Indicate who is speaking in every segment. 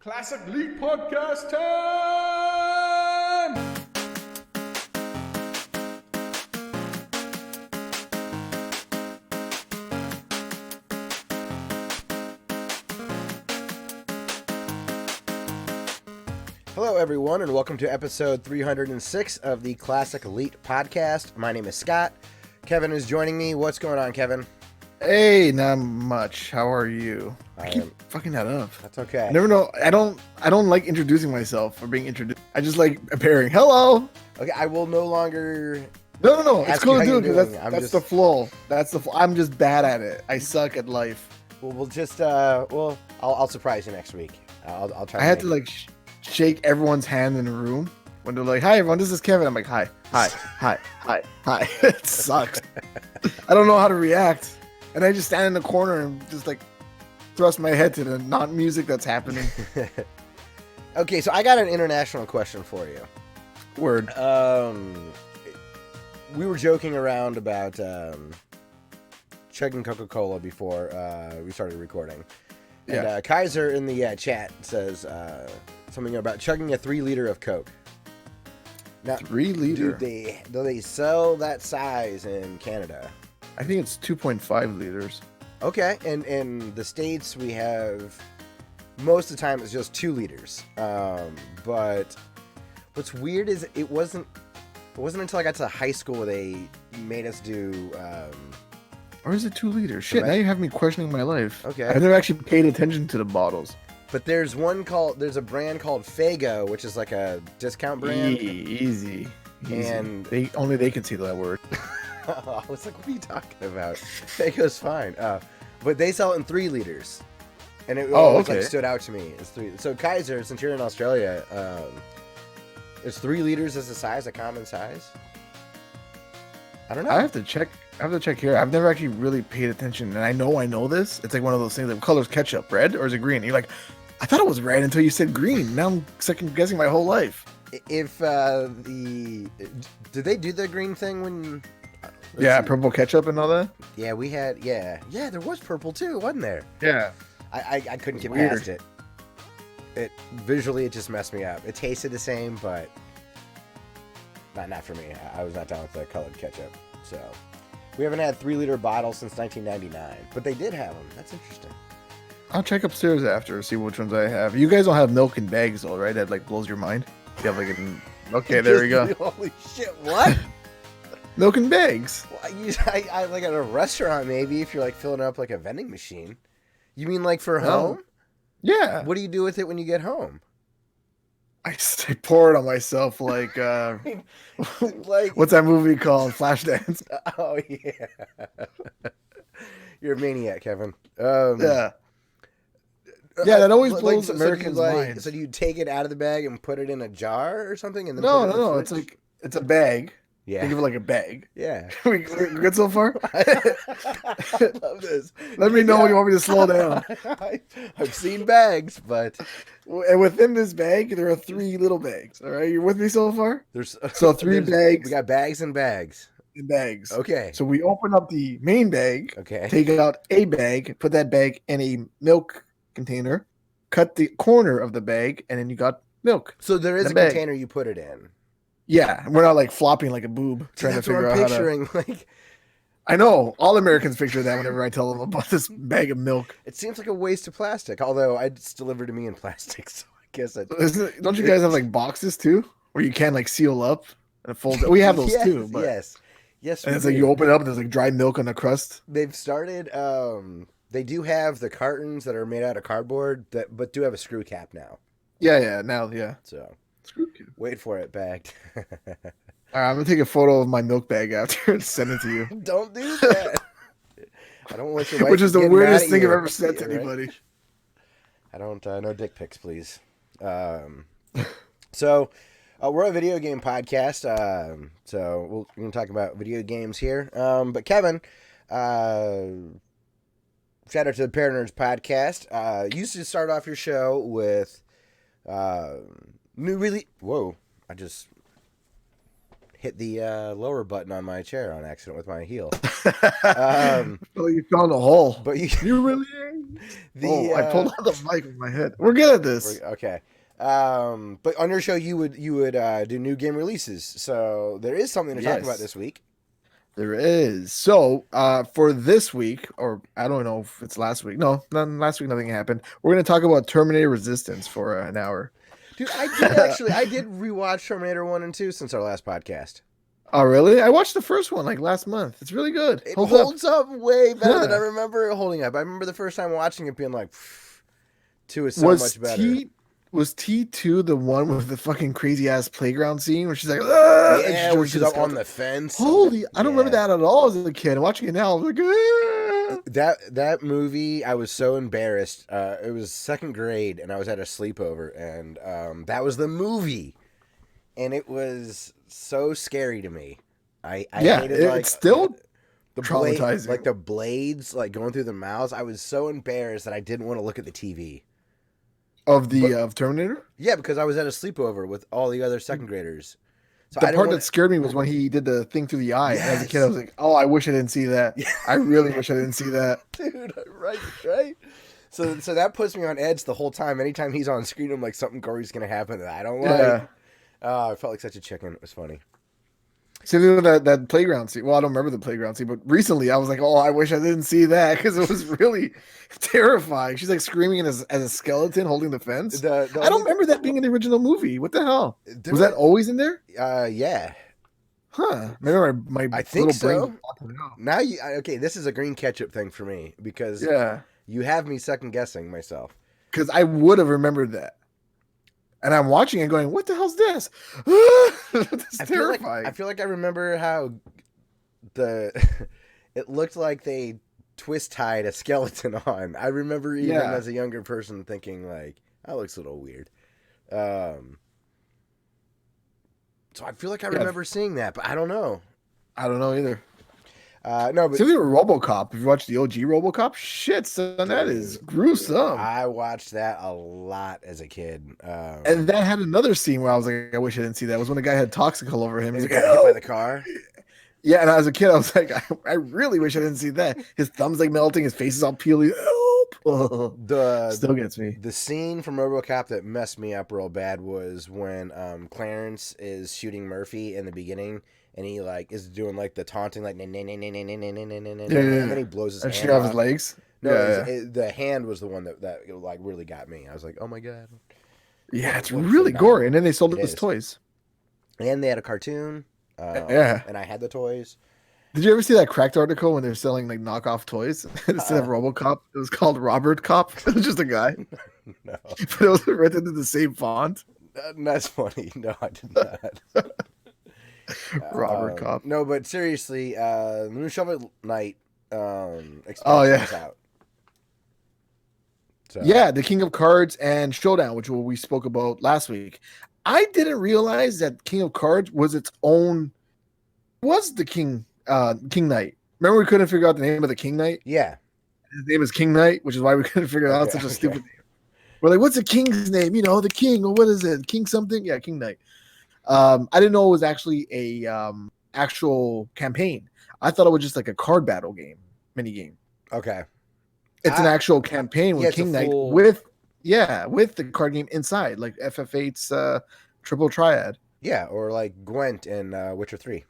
Speaker 1: Classic League Podcast time! Hello, everyone, and welcome to episode 306 of the Classic Elite Podcast. My name is Scott. Kevin is joining me. What's going on, Kevin?
Speaker 2: Hey, not much. How are you?
Speaker 1: I
Speaker 2: I keep
Speaker 1: am-
Speaker 2: fucking that up.
Speaker 1: That's okay.
Speaker 2: I never know. I don't like introducing myself or being introduced. I just like appearing. Hello.
Speaker 1: Okay, I will no longer...
Speaker 2: No. It's
Speaker 1: Ask
Speaker 2: cool
Speaker 1: you
Speaker 2: to
Speaker 1: how
Speaker 2: do
Speaker 1: you're
Speaker 2: because
Speaker 1: doing. I'm
Speaker 2: that's
Speaker 1: just-
Speaker 2: the flow. That's the flow. I'm just bad at it. I suck at life.
Speaker 1: Well, we'll just... I'll surprise you next week. I'll try
Speaker 2: I had to
Speaker 1: make-
Speaker 2: like shake everyone's hand in the room when they're like, "Hi, everyone. This is Kevin." I'm like, "Hi. It sucks. I don't know how to react, and I just stand in the corner and just like thrust my head to the not music that's happening.
Speaker 1: Okay, so I got an international question for you.
Speaker 2: Word.
Speaker 1: We were joking around about chugging CocaCola before we started recording. And
Speaker 2: Yeah.
Speaker 1: Kaiser in the chat says something about chugging a 3-liter of Coke. Now,
Speaker 2: 3 liter.
Speaker 1: do they sell that size in Canada?
Speaker 2: I think it's 2.5 liters.
Speaker 1: Okay, and in the States we have, most of the time it's just 2 liters. But what's weird is it wasn't until I got to high school where they made us do...
Speaker 2: Or is it 2 liters? Shit,
Speaker 1: Correct.
Speaker 2: now you have me questioning my life.
Speaker 1: Okay.
Speaker 2: I've never actually paid attention to the bottles.
Speaker 1: But there's a brand called Faygo, which is like a discount brand.
Speaker 2: Easy.
Speaker 1: And-
Speaker 2: they can see that word.
Speaker 1: I was like, what are you talking about? Faygo's fine. But they sell it in 3 liters. And it always like
Speaker 2: okay.
Speaker 1: stood out to me. It's 3. So Kaiser, since you're in Australia, is 3 liters as a common size? I don't know.
Speaker 2: I have to check here. I've never actually really paid attention, and I know this. It's like one of those things. Like, what color's ketchup? Red or is it green? And you're like, I thought it was red until you said green. Now I'm second guessing my whole life.
Speaker 1: If did they do the green thing when? let's
Speaker 2: Yeah,
Speaker 1: see.
Speaker 2: purple ketchup and all that.
Speaker 1: Yeah, we had. Yeah, there was purple too, wasn't there?
Speaker 2: Yeah.
Speaker 1: I couldn't get
Speaker 2: Weird.
Speaker 1: past it. It visually, it just messed me up. It tasted the same, but not for me. I was not down with the colored ketchup. So we haven't had 3-liter bottles since 1999, but they did have them. That's interesting.
Speaker 2: I'll check upstairs after, see which ones I have. You guys don't have milk in bags though, right? That like blows your mind. You have like an... Okay, there we go.
Speaker 1: Holy shit! What?
Speaker 2: Milk in bags.
Speaker 1: Well, I like at a restaurant maybe if you're like filling up like a vending machine. You mean like for
Speaker 2: No.
Speaker 1: home?
Speaker 2: Yeah.
Speaker 1: What do you do with it when you get home?
Speaker 2: I pour it on myself like
Speaker 1: Like,
Speaker 2: what's that movie called? Flashdance.
Speaker 1: oh yeah, you're a maniac, Kevin.
Speaker 2: Yeah. Yeah, that always blows
Speaker 1: so
Speaker 2: Americans' minds.
Speaker 1: So do you take it out of the bag and put it in a jar or something? And then
Speaker 2: No,
Speaker 1: put it in the
Speaker 2: no. It's
Speaker 1: fridge?
Speaker 2: like it's a bag.
Speaker 1: Yeah,
Speaker 2: Think of it like a bag.
Speaker 1: yeah.
Speaker 2: we good so far?
Speaker 1: I love this.
Speaker 2: Let me know when you want me to slow down.
Speaker 1: I've seen bags, but
Speaker 2: And within this bag, there are 3 little bags. All right, you with me so far?
Speaker 1: there's
Speaker 2: So 3 bags
Speaker 1: We got bags and bags.
Speaker 2: in bags.
Speaker 1: Okay.
Speaker 2: So we open up the main bag,
Speaker 1: Okay.
Speaker 2: take out a bag, put that bag in a milk container, cut the corner of the bag, and then you got milk.
Speaker 1: So there is
Speaker 2: the
Speaker 1: a
Speaker 2: bag.
Speaker 1: container you put it in.
Speaker 2: Yeah, we're not like flopping like a boob
Speaker 1: See,
Speaker 2: trying to
Speaker 1: that's what
Speaker 2: figure
Speaker 1: I'm
Speaker 2: out how to.
Speaker 1: picturing. Like,
Speaker 2: I know all Americans picture that whenever I tell them about this bag of milk.
Speaker 1: it seems like a waste of plastic. Although it's delivered to me in plastic, so I guess I.
Speaker 2: Don't you guys have like boxes too, where you can like seal up and fold? We have those
Speaker 1: Yes,
Speaker 2: too, but
Speaker 1: yes.
Speaker 2: and
Speaker 1: we
Speaker 2: it's like
Speaker 1: do.
Speaker 2: you open it up and there's like dry milk on the crust.
Speaker 1: They've started. They do have the cartons that are made out of cardboard, but do have a screw cap now.
Speaker 2: Yeah.
Speaker 1: So
Speaker 2: Screw you.
Speaker 1: wait for it, bagged.
Speaker 2: All right, I'm gonna take a photo of my milk bag after and send it to you.
Speaker 1: Don't do that. I don't want your wife
Speaker 2: Which is the
Speaker 1: getting mad
Speaker 2: weirdest
Speaker 1: at
Speaker 2: thing I've
Speaker 1: you.
Speaker 2: ever said to
Speaker 1: Right?
Speaker 2: anybody.
Speaker 1: I don't no dick pics, please. So we're a video game podcast. So we're gonna talk about video games here. But Kevin, shout out to the Pair Nerds podcast. Used to start off your show with new really. Whoa! I just hit the lower button on my chair on accident with my heel.
Speaker 2: Oh, you found a hole.
Speaker 1: But
Speaker 2: you really. I pulled out the mic with my head. We're good at this.
Speaker 1: Okay. But on your show, you would do new game releases. So there is something to talk about this week.
Speaker 2: There is. So for this week, or I don't know if it's last week. No, last week nothing happened. We're going to talk about Terminator Resistance for an hour.
Speaker 1: Dude, I did rewatch Terminator 1 and 2 since our last podcast.
Speaker 2: Oh, really? I watched the first one like last month. It's really good.
Speaker 1: It holds up way better than I remember it holding up. I remember the first time watching it being like, 2 is so much better.
Speaker 2: Was T2 the one with the fucking crazy ass playground scene where she's like,
Speaker 1: yeah, where she's up on the fence?
Speaker 2: Holy, I don't remember that at all as a kid. Watching it now, I was like,
Speaker 1: that movie, I was so embarrassed. It was second grade, and I was at a sleepover, and that was the movie, and it was so scary to me. I hated
Speaker 2: it's still
Speaker 1: the
Speaker 2: traumatizing.
Speaker 1: Like the blades, like going through the mouths. I was so embarrassed that I didn't want to look at the TV.
Speaker 2: Of Terminator?
Speaker 1: Yeah, because I was at a sleepover with all the other second graders. So
Speaker 2: the part that scared me was when he did the thing through the eye. Yes. As a kid, I was like, "Oh, I wish I didn't see that. I really wish I didn't see that."
Speaker 1: Dude, right. So that puts me on edge the whole time. Anytime he's on screen, I'm like, something gory's gonna happen that I don't like.
Speaker 2: Yeah.
Speaker 1: I felt like such a chicken. It was funny.
Speaker 2: Same thing with that playground scene. Well, I don't remember the playground scene, but recently I was like, "Oh, I wish I didn't see that," because it was really terrifying. She's like screaming as a skeleton holding the fence. I don't remember that being in the original movie. What the hell? Was that always in there?
Speaker 1: Yeah.
Speaker 2: Huh. Maybe my
Speaker 1: I think
Speaker 2: little
Speaker 1: so. Brain. Now okay. This is a green ketchup thing for me because you have me second guessing myself.
Speaker 2: Because I would have remembered that. And I'm watching it going, what the hell's this? That's terrifying.
Speaker 1: I feel like I remember how it looked like they twist tied a skeleton on. I remember even as a younger person thinking like, that looks a little weird. So I feel like I remember seeing that, but I don't know.
Speaker 2: I don't know either.
Speaker 1: No, but
Speaker 2: same thing with RoboCop. If you watch the OG RoboCop, shit, son, that is gruesome.
Speaker 1: I watched that a lot as a kid,
Speaker 2: and that had another scene where I was like, I wish I didn't see that. It was when the guy had toxic all over him.
Speaker 1: He's like, got hit by the car.
Speaker 2: Yeah, and as a kid, I was like, I really wish I didn't see that. His thumb's like melting, his face is all peely. Help! Still gets me.
Speaker 1: The scene from RoboCop that messed me up real bad was when Clarence is shooting Murphy in the beginning. And he like is doing like the taunting like and then he blows his hand off
Speaker 2: his legs.
Speaker 1: No, the hand was the one that like really got me. I was like, oh my god.
Speaker 2: Yeah, it's really gory. And then they sold his toys.
Speaker 1: And they had a cartoon. And I had the toys.
Speaker 2: Did you ever see that Cracked article when they're selling like knockoff toys instead of RoboCop? It was called Robert Cop. It was just a guy.
Speaker 1: No,
Speaker 2: but it was written in the same font.
Speaker 1: That's funny. No, I did not.
Speaker 2: Robert Cop.
Speaker 1: No, but seriously, Moon Shovel Knight expansion is out. So.
Speaker 2: Yeah, the King of Cards and Showdown, which we spoke about last week. I didn't realize that King of Cards was its own. Was the King Knight? Remember, we couldn't figure out the name of the King Knight.
Speaker 1: Yeah,
Speaker 2: his name is King Knight, which is why we couldn't figure out such a stupid name. We're like, what's the king's name? You know, the king, or what is it? King something? Yeah, King Knight. I didn't know it was actually a actual campaign. I thought it was just like a card battle game, mini game.
Speaker 1: Okay.
Speaker 2: It's an actual campaign with King Knight with the card game inside, like FF8's Triple Triad.
Speaker 1: Yeah, or like Gwent in Witcher 3.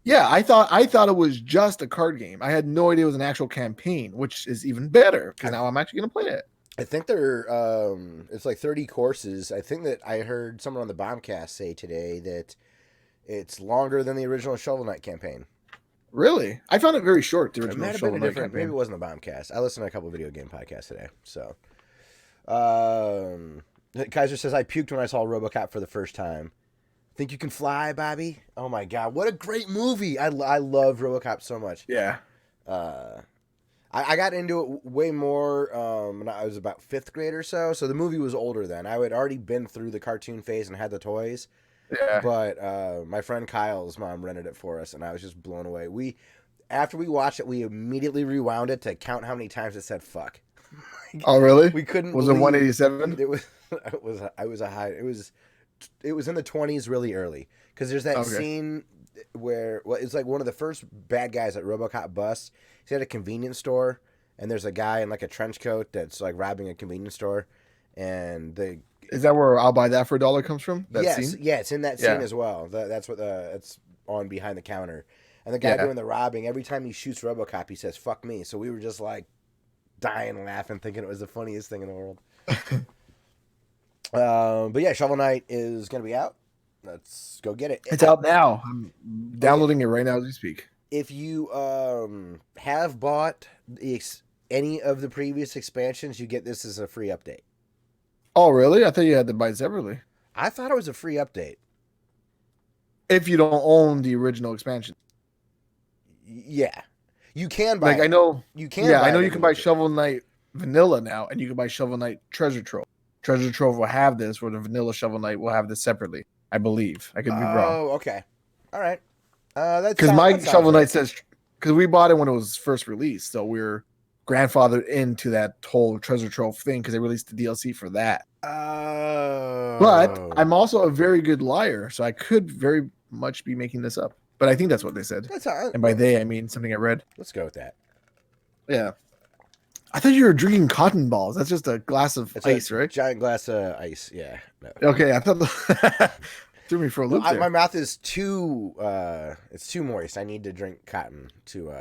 Speaker 2: Yeah, I thought it was just a card game. I had no idea it was an actual campaign, which is even better because now I'm actually going to play it.
Speaker 1: I think they're it's like 30 courses. I think that I heard someone on the Bombcast say today that it's longer than the original Shovel Knight campaign.
Speaker 2: Really? I found it very short, the original
Speaker 1: Shovel Knight campaign. Maybe it wasn't the Bombcast. I listened to a couple of video game podcasts today. So Kaiser says, I puked when I saw RoboCop for the first time. Think you can fly, Bobby? Oh my god, what a great movie. I love RoboCop so much.
Speaker 2: Yeah.
Speaker 1: I got into it way more when I was about 5th grade or so. So the movie was older then. I had already been through the cartoon phase and had the toys.
Speaker 2: Yeah.
Speaker 1: But my friend Kyle's mom rented it for us, and I was just blown away. After we watched it, we immediately rewound it to count how many times it said "fuck."
Speaker 2: Oh, really?
Speaker 1: We couldn't.
Speaker 2: Was it 187?
Speaker 1: It was. It was a high. It was in the 20s, really early, because there's that scene where it's like one of the first bad guys that Robocop busts. He's at a convenience store, and there's a guy in like a trench coat that's like robbing a convenience store, and the
Speaker 2: Is that where "I'll buy that for $1" comes from? That
Speaker 1: yes,
Speaker 2: scene?
Speaker 1: yeah, it's in that
Speaker 2: Yeah.
Speaker 1: scene as well. That's what it's on behind the counter, and the guy
Speaker 2: Yeah.
Speaker 1: doing the robbing. Every time he shoots Robocop, he says "fuck me." So we were just like dying laughing, thinking it was the funniest thing in the world. But yeah, Shovel Knight is gonna be out. Let's go get it.
Speaker 2: It's out now. I'm downloading it right now as we speak.
Speaker 1: If you have bought any of the previous expansions, you get this as a free update.
Speaker 2: Oh, really? I thought you had to buy it separately.
Speaker 1: I thought it was a free update.
Speaker 2: If you don't own the original expansion.
Speaker 1: Yeah, you can buy.
Speaker 2: Like, I know.
Speaker 1: You can.
Speaker 2: Yeah,
Speaker 1: buy
Speaker 2: I know
Speaker 1: it
Speaker 2: you
Speaker 1: if
Speaker 2: can
Speaker 1: you
Speaker 2: buy
Speaker 1: want to.
Speaker 2: Shovel Knight Vanilla now, and you can buy Shovel Knight Treasure Trove. Treasure Trove will have this, where the vanilla Shovel Knight will have this separately. I believe. I could be wrong.
Speaker 1: Oh, okay. All right. That's
Speaker 2: Because my Shovel Knight says, because we bought it when it was first released, so we're grandfathered into that whole Treasure Trove thing because they released the DLC for that.
Speaker 1: Oh.
Speaker 2: But I'm also a very good liar, so I could very much be making this up. But I think that's what they said.
Speaker 1: That's all right.
Speaker 2: And by they, I mean something I read.
Speaker 1: Let's go with that.
Speaker 2: Yeah. I thought you were drinking cotton balls. That's just a glass of
Speaker 1: It's
Speaker 2: ice,
Speaker 1: a
Speaker 2: right?
Speaker 1: giant glass of ice. Yeah. No.
Speaker 2: Okay, I thought threw me for a loop there.
Speaker 1: My mouth is too it's too moist. I need to drink cotton to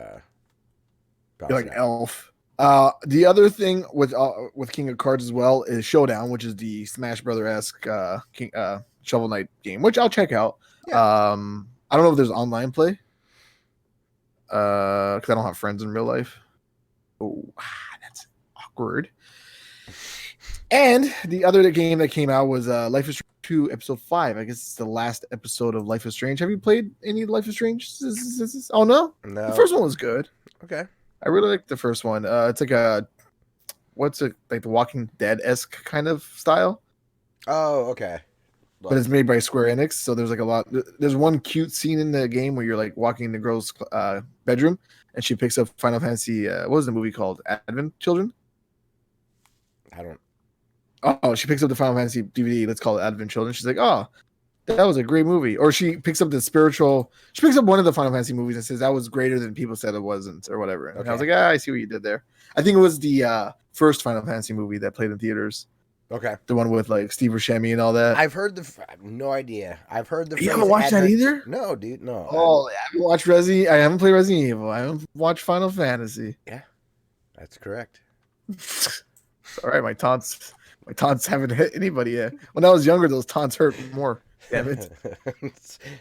Speaker 2: You're like Elf. The other thing with King of Cards as well is Showdown, which is the Smash Brother-esque Shovel Knight game, which I'll check out.
Speaker 1: Yeah.
Speaker 2: I don't know if there's online play. Because I don't have friends in real life. Oh, that's awkward. And the other game that came out was Life is Strange 2 Episode 5. I guess it's the last episode of Life is Strange. Have you played any Life is Strange? Oh, no?
Speaker 1: No.
Speaker 2: The first one was good.
Speaker 1: Okay.
Speaker 2: I really like the first one. It's like like the Walking Dead-esque kind of style.
Speaker 1: Oh, okay.
Speaker 2: But it's made by Square Enix, so there's like a lot. There's one cute scene in the game where you're like walking in the girl's bedroom, and she picks up Final Fantasy. What was the movie called? Advent Children.
Speaker 1: I don't.
Speaker 2: Oh, she picks up the Final Fantasy DVD. Let's call it Advent Children. She's like, "Oh, that was a great movie." Or she picks up She picks up one of the Final Fantasy movies and says that was greater than people said it wasn't, or whatever. And I was like, I see what you did there. I think it was the first Final Fantasy movie that played in theaters.
Speaker 1: Okay.
Speaker 2: The one with like Steve Buscemi and all that.
Speaker 1: I've heard I have no idea. I've heard the.
Speaker 2: You haven't watched that either?
Speaker 1: No, dude. No.
Speaker 2: Oh, I haven't watched Resident. I haven't played Resident Evil. I haven't watched Final Fantasy.
Speaker 1: Yeah, that's correct.
Speaker 2: All right, my taunts haven't hit anybody yet. When I was younger, those taunts hurt more. Damn it.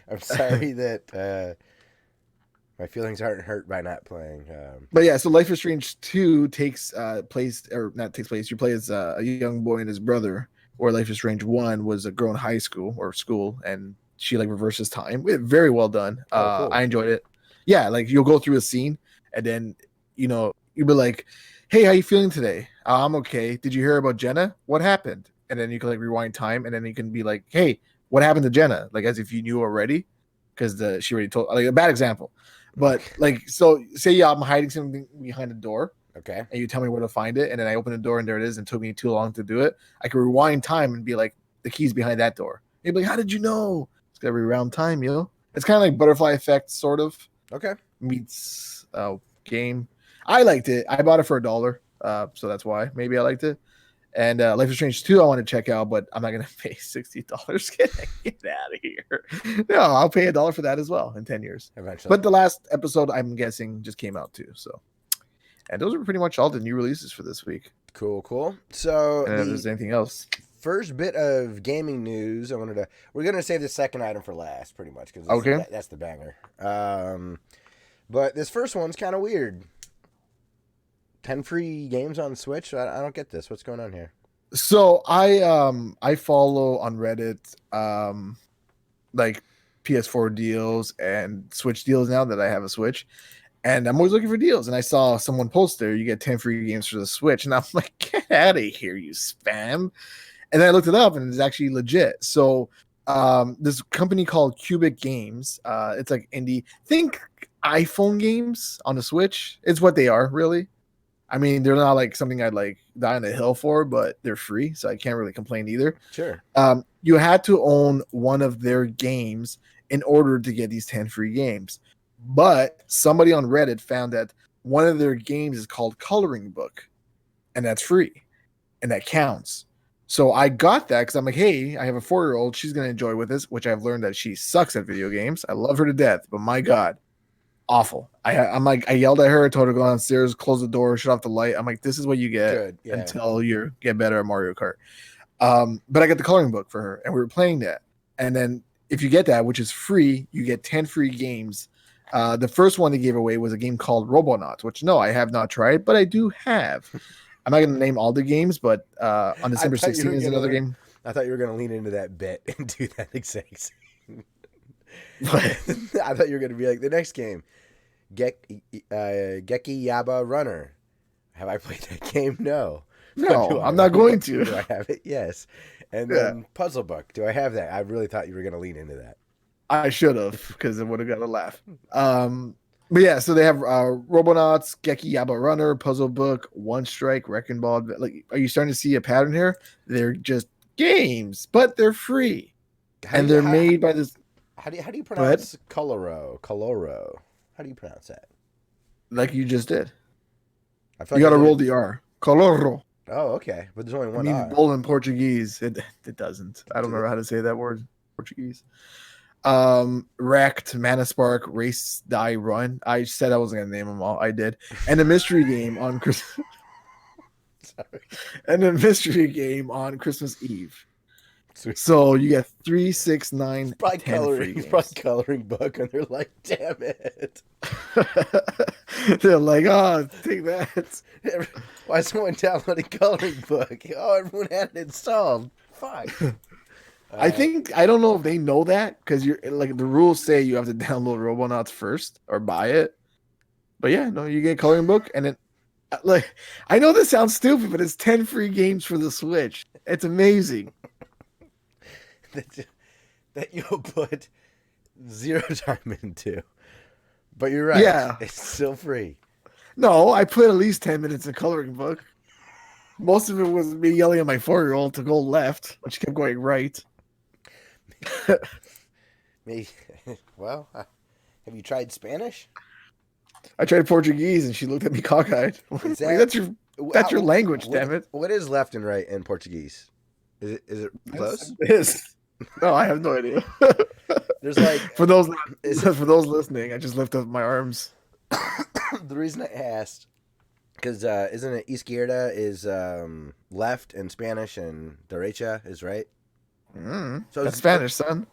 Speaker 1: I'm sorry that my feelings aren't hurt by not playing.
Speaker 2: But yeah, so Life is Strange 2 takes place, or not takes place. You play as a young boy and his brother. Or Life is Strange 1 was a girl in high school, and she like reverses time. Very well done.
Speaker 1: Cool.
Speaker 2: I enjoyed it. Yeah, like you'll go through a scene, and then you'll be like, "Hey, how you feeling today?" "I'm okay." "Did you hear about Jenna? What happened?" And then you can like rewind time, and then you can be like, "Hey, what happened to Jenna?" Like as if you knew already, because she already told. Like a bad example, but like so, say I'm hiding something behind the door.
Speaker 1: Okay.
Speaker 2: And you tell me where to find it, and then I open the door, and there it is, and it took me too long to do it. I can rewind time and be like, the key's behind that door. And you'd be like, how did you know? It's got to reround time, yo. It's kind of like Butterfly Effect, sort of.
Speaker 1: Okay.
Speaker 2: Meets game. I liked it. I bought it for $1, so that's why. Maybe I liked it. And Life is Strange 2, I want to check out, but I'm not going to pay $60. Get out of here. No, I'll pay $1 for that as well in 10 years.
Speaker 1: Eventually.
Speaker 2: But the last episode, I'm guessing, just came out too, so. And those are pretty much all the new releases for this week.
Speaker 1: Cool. So
Speaker 2: And if there's anything else.
Speaker 1: First bit of gaming news, we're gonna save the second item for last, pretty much, because that's the banger. But this first one's kind of weird. 10 free games on Switch. I don't get this. What's going on here?
Speaker 2: So I follow on Reddit like PS4 deals and Switch deals now that I have a Switch. And I'm always looking for deals. And I saw someone post there, you get 10 free games for the Switch. And I'm like, get out of here, you spam. And then I looked it up, and it's actually legit. So this company called Cubic Games, it's like indie. Think iPhone games on the Switch. It's what they are, really. I mean, they're not like something I'd like die on the hill for, but they're free. So I can't really complain either.
Speaker 1: Sure.
Speaker 2: You had to own one of their games in order to get these 10 free games. But somebody on Reddit found that one of their games is called Coloring Book, and that's free, and that counts. So I got that because I'm like, hey, I have a 4-year-old. She's going to enjoy with this, which I've learned that she sucks at video games. I love her to death, but my God, awful. I'm like, I yelled at her, told her to go downstairs, close the door, shut off the light. I'm like, this is what you get until you get better at Mario Kart. But I got the coloring book for her, and we were playing that. And then if you get that, which is free, you get 10 free games. The first one they gave away was a game called Robonauts, which no, I have not tried, but I do have. I'm not going to name all the games, but on December 16th is another game.
Speaker 1: I thought you were going to lean into that bit and do that exact same. I thought you were going to be like, the next game, Geki Yaba Runner. Have I played that game? No.
Speaker 2: No, I'm not going to.
Speaker 1: Do I have it? Yes. And then Puzzle Book. Do I have that? I really thought you were going to lean into that.
Speaker 2: I should have, because it would have got a laugh. But yeah, so they have Robonauts, Geki Yaba Runner, Puzzle Book, One Strike, Wrecking Ball. Like, are you starting to see a pattern here? They're just games, but they're free, they're made by this.
Speaker 1: How do you pronounce Coloro? How do you pronounce that?
Speaker 2: Like you just did.
Speaker 1: I feel
Speaker 2: you got to roll the R. Coloro.
Speaker 1: Oh, okay, but there's only one R.
Speaker 2: Bull in Portuguese. It doesn't. I don't know how to say that word. Portuguese. Wrecked, Mana Spark, Race, Die, Run. I said I wasn't gonna name them all. I did. And a mystery game on Christmas. Sorry. And a mystery game on Christmas Eve. Sweet. So you get 3, 6, 9,
Speaker 1: probably
Speaker 2: 10 free games.
Speaker 1: Probably coloring book, and they're like, "Damn it!"
Speaker 2: They're like, "Oh, take that."
Speaker 1: Why is someone downloading coloring book? Oh, everyone had it installed. Fuck.
Speaker 2: I don't know if they know that, because you're like, the rules say you have to download Robonauts first or buy it. But yeah, no, you get coloring book, and it like, I know this sounds stupid, but it's 10 free games for the Switch. It's amazing.
Speaker 1: that you'll put zero time into. But you're right.
Speaker 2: Yeah.
Speaker 1: It's still free.
Speaker 2: No, I put at least 10 minutes in coloring book. Most of it was me yelling at my 4-year-old to go left, but she kept going right.
Speaker 1: Well, have you tried Spanish?
Speaker 2: I tried Portuguese, and she looked at me cockeyed. That's your language, damn it.
Speaker 1: What is left and right in Portuguese? Is it close?
Speaker 2: It is. No, I have no idea.
Speaker 1: There's like
Speaker 2: for those listening, I just lift up my arms.
Speaker 1: The reason I asked, because isn't it izquierda is left in Spanish, and derecha is right?
Speaker 2: So that's Spanish, son.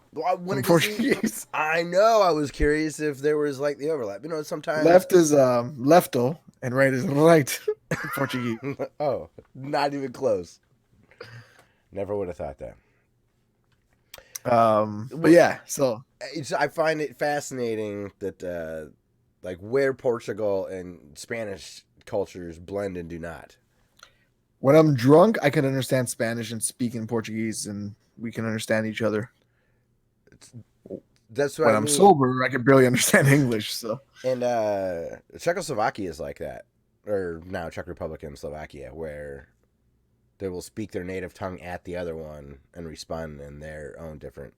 Speaker 1: Portuguese. I know. I was curious if there was like the overlap. You know, sometimes
Speaker 2: left is lefto and right is right. Portuguese.
Speaker 1: Oh, not even close. Never would have thought that.
Speaker 2: But yeah, so
Speaker 1: I find it fascinating that like where Portugal and Spanish cultures blend and do not.
Speaker 2: When I'm drunk, I can understand Spanish and speak in Portuguese, and we can understand each other.
Speaker 1: That's what
Speaker 2: when I'm sober, I can barely understand English. So,
Speaker 1: and Czechoslovakia is like that, or now Czech Republic and Slovakia, where they will speak their native tongue at the other one and respond in their own different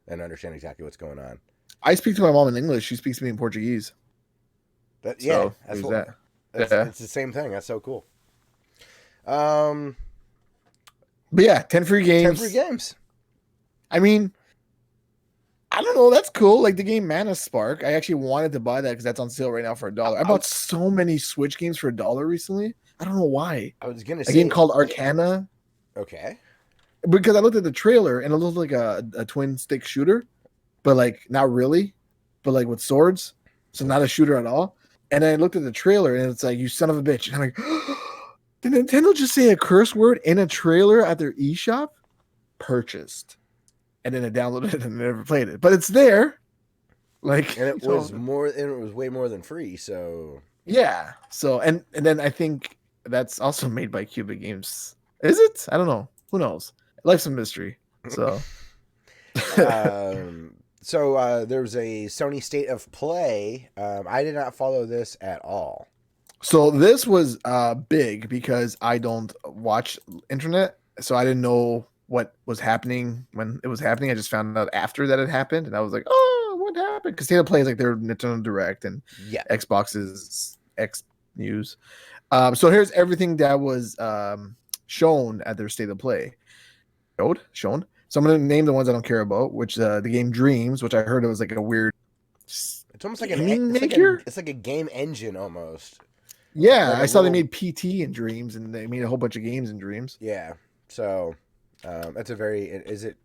Speaker 1: and understand exactly what's going on.
Speaker 2: I speak to my mom in English. She speaks to me in Portuguese.
Speaker 1: It's the same thing. That's so cool.
Speaker 2: But yeah, 10 free games.
Speaker 1: 10 free games.
Speaker 2: I mean, I don't know. That's cool. Like the game Mana Spark. I actually wanted to buy that because that's on sale right now for $1. I bought so many Switch games for $1 recently. I don't know why.
Speaker 1: I was gonna say
Speaker 2: a game called Arcana.
Speaker 1: Okay.
Speaker 2: Because I looked at the trailer and it looked like a twin stick shooter, but like not really, but like with swords. So not a shooter at all. And I looked at the trailer and it's like, you son of a bitch. And I'm like, did Nintendo just say a curse word in a trailer at their eShop? Purchased. And then I downloaded it and never played it. But it's there. Like,
Speaker 1: and it was more, and it was way more than free, so
Speaker 2: yeah. So and then I think that's also made by Cubic Games. Is it? I don't know. Who knows? Life's a mystery. So
Speaker 1: there's a Sony State of Play. I did not follow this at all.
Speaker 2: So this was big because I don't watch internet, so I didn't know what was happening when it was happening. I just found out after that it happened, and I was like, oh, might happen because State of Play is like their Nintendo Direct and
Speaker 1: Yeah.
Speaker 2: Xbox's X News. So here's everything that was shown at their State of Play. Shown. So I'm gonna name the ones I don't care about. Which the game Dreams, which I heard it was like a weird.
Speaker 1: It's almost like it's like a game engine almost.
Speaker 2: Yeah,
Speaker 1: like
Speaker 2: I saw they made PT in Dreams, and they made a whole bunch of games in Dreams.
Speaker 1: Yeah, so that's a very. Is it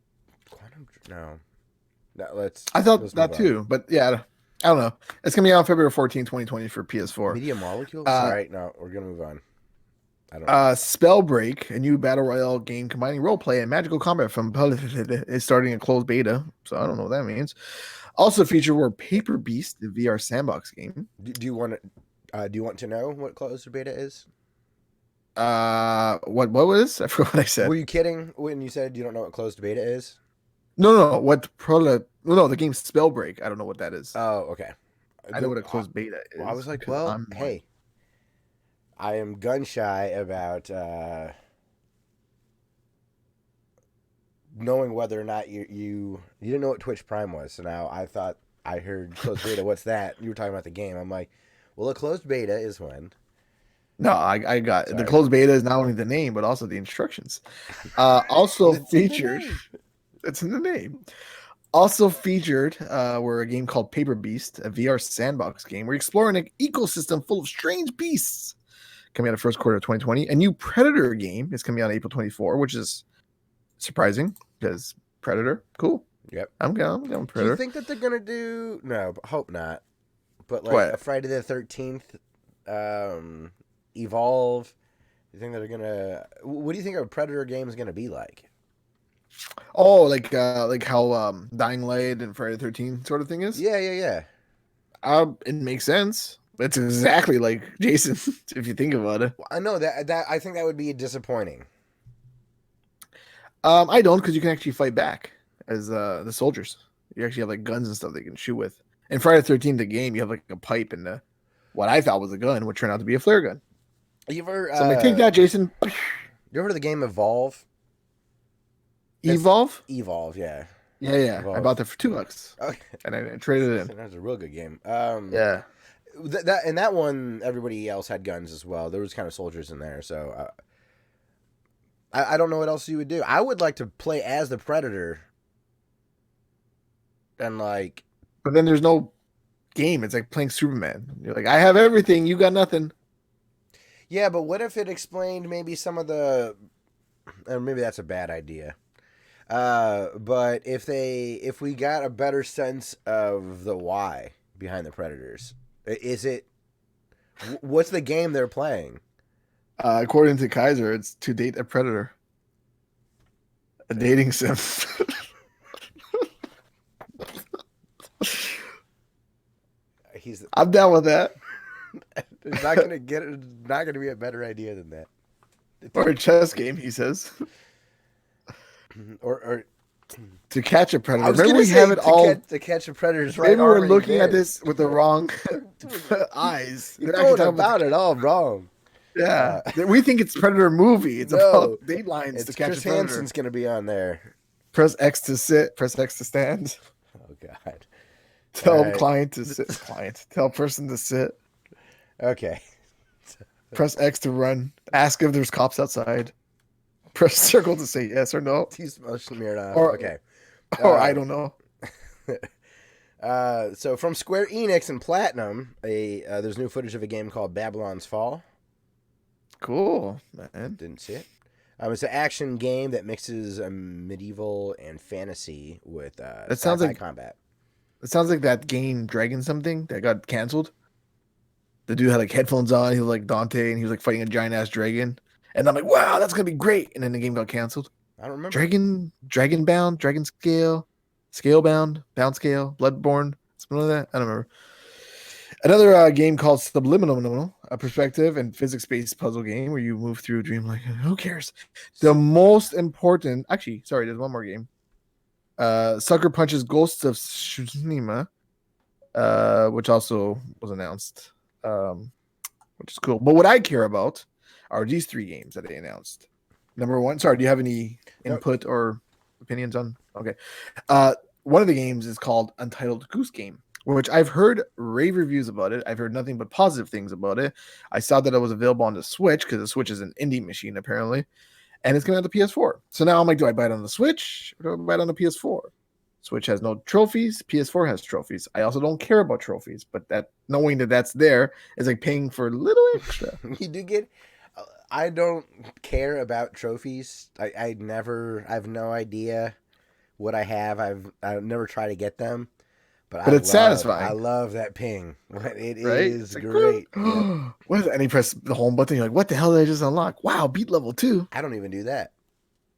Speaker 1: Quantum? No,
Speaker 2: I thought that too, but yeah, I don't know. It's gonna be out February 14, 2020 for PS4.
Speaker 1: Media Molecules. All right, no, we're gonna move on. I don't.
Speaker 2: Spellbreak, a new battle royale game combining roleplay and magical combat from is starting a closed beta. So I don't know what that means. Also featured were Paper Beast, the VR sandbox game.
Speaker 1: Do you want to know what closed beta is?
Speaker 2: What was? I forgot what I said.
Speaker 1: Were you kidding when you said you don't know what closed beta is?
Speaker 2: No. No, the game Spellbreak. I don't know what that is.
Speaker 1: Oh, okay.
Speaker 2: I know what a closed beta is.
Speaker 1: Well, I was like, well, hey, I am gun shy about knowing whether or not you didn't know what Twitch Prime was. So now I thought I heard closed beta. What's that? You were talking about the game. I'm like, well, a closed beta is when.
Speaker 2: No, I got the closed beta is not only the name but also the instructions. Also featured. It's in the name. Also featured were a game called Paper Beast, a VR sandbox game. We're exploring an ecosystem full of strange beasts. Coming out of first quarter of 2020. A new Predator game is coming out April 24, which is surprising because Predator, cool.
Speaker 1: Yep,
Speaker 2: I'm going Predator.
Speaker 1: Do you think that they're gonna do? No, hope not. But like a Friday the 13th, Evolve. You think they're gonna? What do you think a Predator game is gonna be like?
Speaker 2: Oh, like how Dying Light and Friday the 13th sort of thing is.
Speaker 1: Yeah.
Speaker 2: It makes sense. It's exactly like Jason, if you think about it.
Speaker 1: Well, I know that I think that would be disappointing.
Speaker 2: I don't, because you can actually fight back as the soldiers. You actually have like guns and stuff they can shoot with. In Friday the 13th, the game, you have like a pipe and what I thought was a gun would turn out to be a flare gun.
Speaker 1: You ever?
Speaker 2: So I'm like, take that, Jason.
Speaker 1: You ever heard of the game Evolve?
Speaker 2: Evolve,
Speaker 1: yeah.
Speaker 2: Yeah.
Speaker 1: Evolve.
Speaker 2: I bought that for $2.
Speaker 1: Okay.
Speaker 2: And I traded it in.
Speaker 1: That's a real good game.
Speaker 2: Yeah.
Speaker 1: That one, everybody else had guns as well. There was kind of soldiers in there, so I don't know what else you would do. I would like to play as the Predator, and like.
Speaker 2: But then there's no game. It's like playing Superman. You're like, I have everything. You got nothing.
Speaker 1: Yeah, but what if it explained maybe some of the? Maybe that's a bad idea. But if we got a better sense of the why behind the Predators. Is it? What's the game they're playing?
Speaker 2: According to Kaiser, it's to date a predator. A dating sim. I'm down with that.
Speaker 1: It's not gonna be a better idea than that.
Speaker 2: Or a chess game, he says.
Speaker 1: Or
Speaker 2: to catch a predator. Remember we have it all
Speaker 1: to catch a predator's right.
Speaker 2: Maybe we're looking at this with the wrong eyes.
Speaker 1: You're going about it all wrong.
Speaker 2: Yeah, we think it's Predator movie. It's about datelines to catch
Speaker 1: Chris
Speaker 2: a predator.
Speaker 1: Hansen's going to be on there.
Speaker 2: Press X to sit. Press X to stand.
Speaker 1: Oh God.
Speaker 2: Tell client to sit. Tell person to sit.
Speaker 1: Okay.
Speaker 2: Press X to run. Ask if there's cops outside. Press circle to say yes or no.
Speaker 1: He's motion mirrored off.
Speaker 2: Okay. Or I don't know.
Speaker 1: So from Square Enix and Platinum, there's new footage of a game called Babylon's Fall.
Speaker 2: Cool, man.
Speaker 1: Didn't see it. It's an action game that mixes medieval and fantasy with
Speaker 2: that sounds like
Speaker 1: combat.
Speaker 2: It sounds like that game Dragon something that got canceled. The dude had like headphones on. He was like Dante, and he was like fighting a giant ass dragon. And I'm like, wow, that's gonna be great. And then the game got canceled.
Speaker 1: I don't remember.
Speaker 2: Dragon Bound, Dragon Scale, Scalebound, Bound Scale, Bloodborne, something like that. I don't remember. Another game called Subliminal, a perspective and physics-based puzzle game where you move through a dream. Like, who cares? The most important, actually, sorry, there's one more game. Sucker Punch's Ghosts of Tsushima, which also was announced, which is cool. But what I care about are these three games that they announced. Number one, sorry, do you have any input or opinions on? Okay. one of the games is called Untitled Goose Game, which I've heard rave reviews about it. I've heard nothing but positive things about it. I saw that it was available on the Switch because the Switch is an indie machine apparently, and it's coming out the PS4. So now I'm like, do I buy it on the Switch or do I buy it on the PS4? Switch has no trophies. PS4 has trophies. I also don't care about trophies, but that knowing that that's there is like paying for a little extra.
Speaker 1: You do get. I don't care about trophies. I have no idea what I have. I've never tried to get them, but
Speaker 2: it's satisfying.
Speaker 1: I love that ping. It
Speaker 2: right?
Speaker 1: is great.
Speaker 2: Like, what is it? And you press the home button. You're like, what the hell did I just unlock? Wow, beat level 2.
Speaker 1: I don't even do that.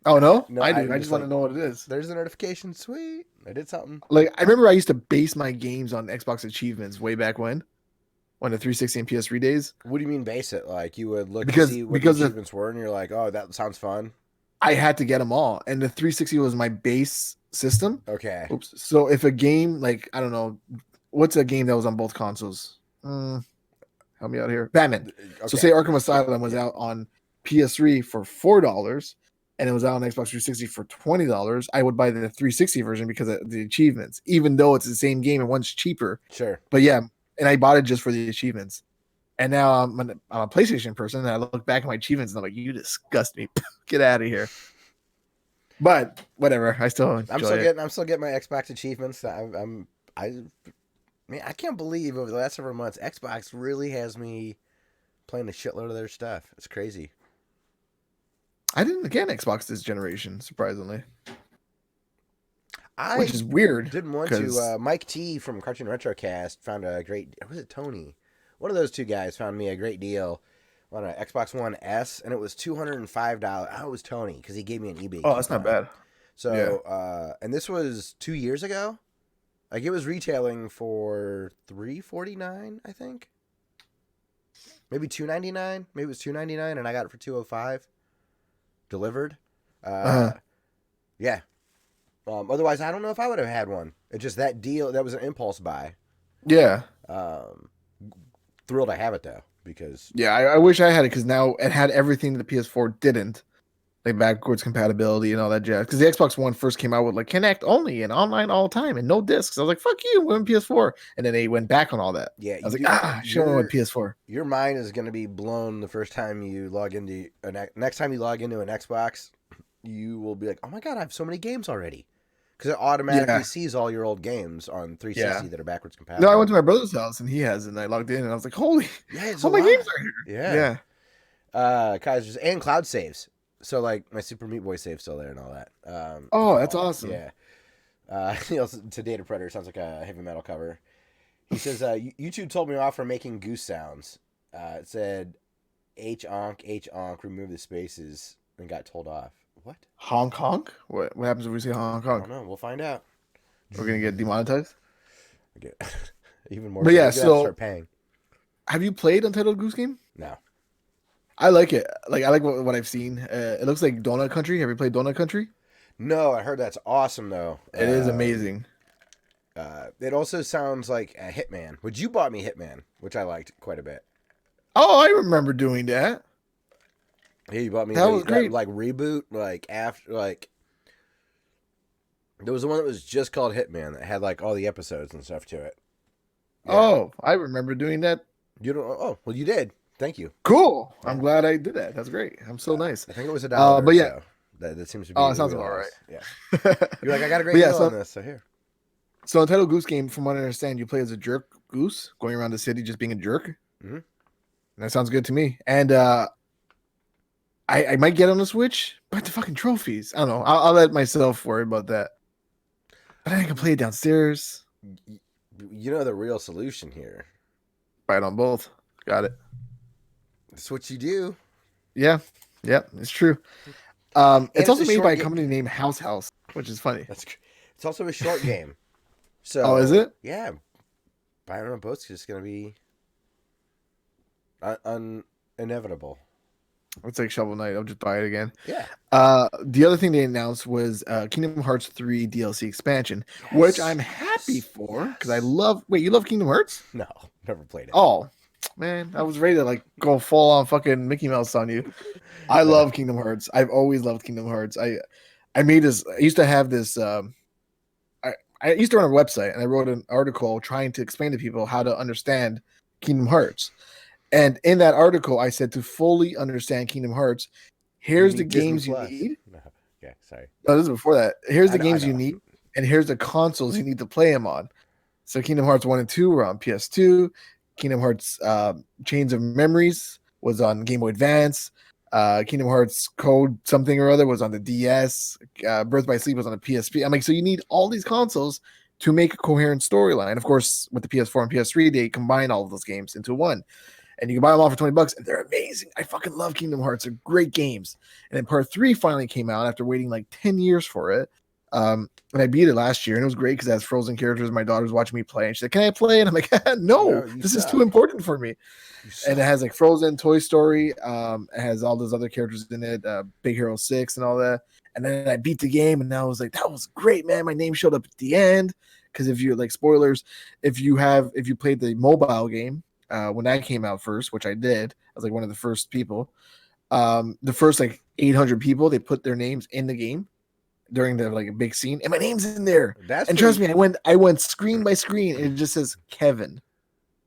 Speaker 2: Oh no,
Speaker 1: No,
Speaker 2: I do. I just want to know what it is.
Speaker 1: There's a notification. Sweet, I did something.
Speaker 2: Like I remember I used to base my games on Xbox Achievements way back when the 360 and PS3 days.
Speaker 1: What do you mean base it? Like you would look to see what the achievements were, and you're like, oh, that sounds fun.
Speaker 2: I had to get them all, and the 360 was my base system.
Speaker 1: Okay.
Speaker 2: Oops. So if a game like I don't know, what's a game that was on both consoles? Help me out here. Batman. Okay. So say Arkham Asylum was out on PS3 for $4. And it was out on Xbox 360 for $20, I would buy the 360 version because of the achievements, even though it's the same game and one's cheaper.
Speaker 1: Sure.
Speaker 2: But yeah, and I bought it just for the achievements. And now I'm a PlayStation person, and I look back at my achievements and I'm like, you disgust me. Get out of here. But whatever, I still enjoy
Speaker 1: I'm still getting my Xbox achievements. Man, I can't believe over the last several months, Xbox really has me playing a shitload of their stuff. It's crazy.
Speaker 2: I didn't get Xbox this generation, surprisingly.
Speaker 1: Which
Speaker 2: is weird.
Speaker 1: Didn't want to. Mike T from Cartoon Retrocast found a great. Was it Tony? One of those two guys found me a great deal on an Xbox One S, and it was $205. Oh, it was Tony because he gave me an eBay.
Speaker 2: Oh, that's not bad.
Speaker 1: So, yeah. And this was 2 years ago. Like it was retailing for $349, I think. Maybe $299. Maybe it was $299, and I got it for $205. Delivered. Yeah. Otherwise, I don't know if I would have had one. It's just that deal. That was an impulse buy.
Speaker 2: Yeah.
Speaker 1: Thrilled I have it though, because
Speaker 2: I wish I had it because now it had everything that the PS4 didn't, like backwards compatibility and all that jazz. Because the Xbox One first came out with like Connect only and online all the time and no discs. I was like, fuck you, we're in PS4, and then they went back on all that.
Speaker 1: Yeah,
Speaker 2: I was like, should have went PS4.
Speaker 1: Your mind is going to be blown the first time you log into next time you log into an Xbox. You will be like, oh my god, I have so many games already. Because it automatically sees all your old games on 360 that are backwards compatible.
Speaker 2: No, I went to my brother's house and he has it, and I logged in and I was like, holy, all my games are here.
Speaker 1: Yeah. Kaiser's and cloud saves. So like my Super Meat Boy save's still there and all that.
Speaker 2: That's awesome.
Speaker 1: Yeah. To Data Predator sounds like a heavy metal cover. He says, YouTube told me off for making goose sounds. It said H-onk, remove the spaces, and got told off. What?
Speaker 2: Honk honk? What happens if we say honk honk?
Speaker 1: I don't know. We'll find out.
Speaker 2: We're gonna get demonetized.
Speaker 1: Even more.
Speaker 2: But yeah, so
Speaker 1: start paying.
Speaker 2: Have you played Untitled Goose Game?
Speaker 1: No.
Speaker 2: I like it. Like I like what I've seen. It looks like Donut Country. Have you played Donut Country?
Speaker 1: No, I heard that's awesome though.
Speaker 2: It is amazing.
Speaker 1: It also sounds like a Hitman, which you bought me Hitman, which I liked quite a bit.
Speaker 2: Oh, I remember doing that.
Speaker 1: Yeah, you bought me
Speaker 2: that was great.
Speaker 1: Like reboot, like after, like there was the one that was just called Hitman that had like all the episodes and stuff to it.
Speaker 2: Yeah. Oh, I remember doing that.
Speaker 1: You don't? Oh, well, you did. Thank you.
Speaker 2: Cool. I'm glad I did that. That's great. I'm so nice.
Speaker 1: I think it was $1.
Speaker 2: But yeah,
Speaker 1: so. That seems to be.
Speaker 2: Oh, it sounds about right.
Speaker 1: Yeah. You're like, I got a great deal on this. So here.
Speaker 2: So Untitled Goose Game, from what I understand, you play as a jerk goose going around the city just being a jerk.
Speaker 1: Mm-hmm.
Speaker 2: That sounds good to me. And I might get on the Switch, but the fucking trophies. I don't know. I'll let myself worry about that. But I can play it downstairs.
Speaker 1: You know the real solution here.
Speaker 2: Buy it on both. Got it.
Speaker 1: That's what you do.
Speaker 2: Yeah. Yep. It's true. It's also made by a company named House, which is funny.
Speaker 1: It's also a short game. So,
Speaker 2: is it?
Speaker 1: Yeah. Buying on both is just going to be inevitable.
Speaker 2: It's like Shovel Knight. I'll just buy it again.
Speaker 1: Yeah.
Speaker 2: The other thing they announced was Kingdom Hearts 3 DLC expansion, which I'm happy for because I love. Wait, you love Kingdom Hearts?
Speaker 1: No, never played it.
Speaker 2: Oh, man, I was ready to like go full on fucking Mickey Mouse on you. I love Kingdom Hearts. I've always loved Kingdom Hearts. I used to have this. I used to run a website and I wrote an article trying to explain to people how to understand Kingdom Hearts. And in that article, I said to fully understand Kingdom Hearts, here's the
Speaker 1: Disney
Speaker 2: games you
Speaker 1: Plus.
Speaker 2: need.
Speaker 1: No. Okay, sorry.
Speaker 2: No, this is before that. Here's the
Speaker 1: I
Speaker 2: games you
Speaker 1: know.
Speaker 2: need, and here's the consoles you need to play them on. So Kingdom Hearts 1 and 2 were on PS2. Kingdom Hearts Chains of Memories was on Game Boy Advance. Kingdom Hearts Code something or other was on the DS. Birth by Sleep was on the PSP. I'm like, so you need all these consoles to make a coherent storyline. Of course, with the PS4 and PS3, they combine all of those games into one. And you can buy them all for $20, and they're amazing. I fucking love Kingdom Hearts. They're great games. And then Part 3 finally came out after waiting like 10 years for it. And I beat it last year, and it was great because it has Frozen characters. My daughter was watching me play, and she's like, "Can I play?" And I'm like, "No, this is too important for me." And it has like Frozen, Toy Story. It has all those other characters in it, Big Hero 6 and all that. And then I beat the game, and I was like, "That was great, man!" My name showed up at the end because if you're like spoilers, if you played the mobile game. When that came out first, which I did, I was like one of the first people. The first like 800 people, they put their names in the game during the like a big scene, and my name's in there. And trust me, I went screen by screen, and it just says Kevin,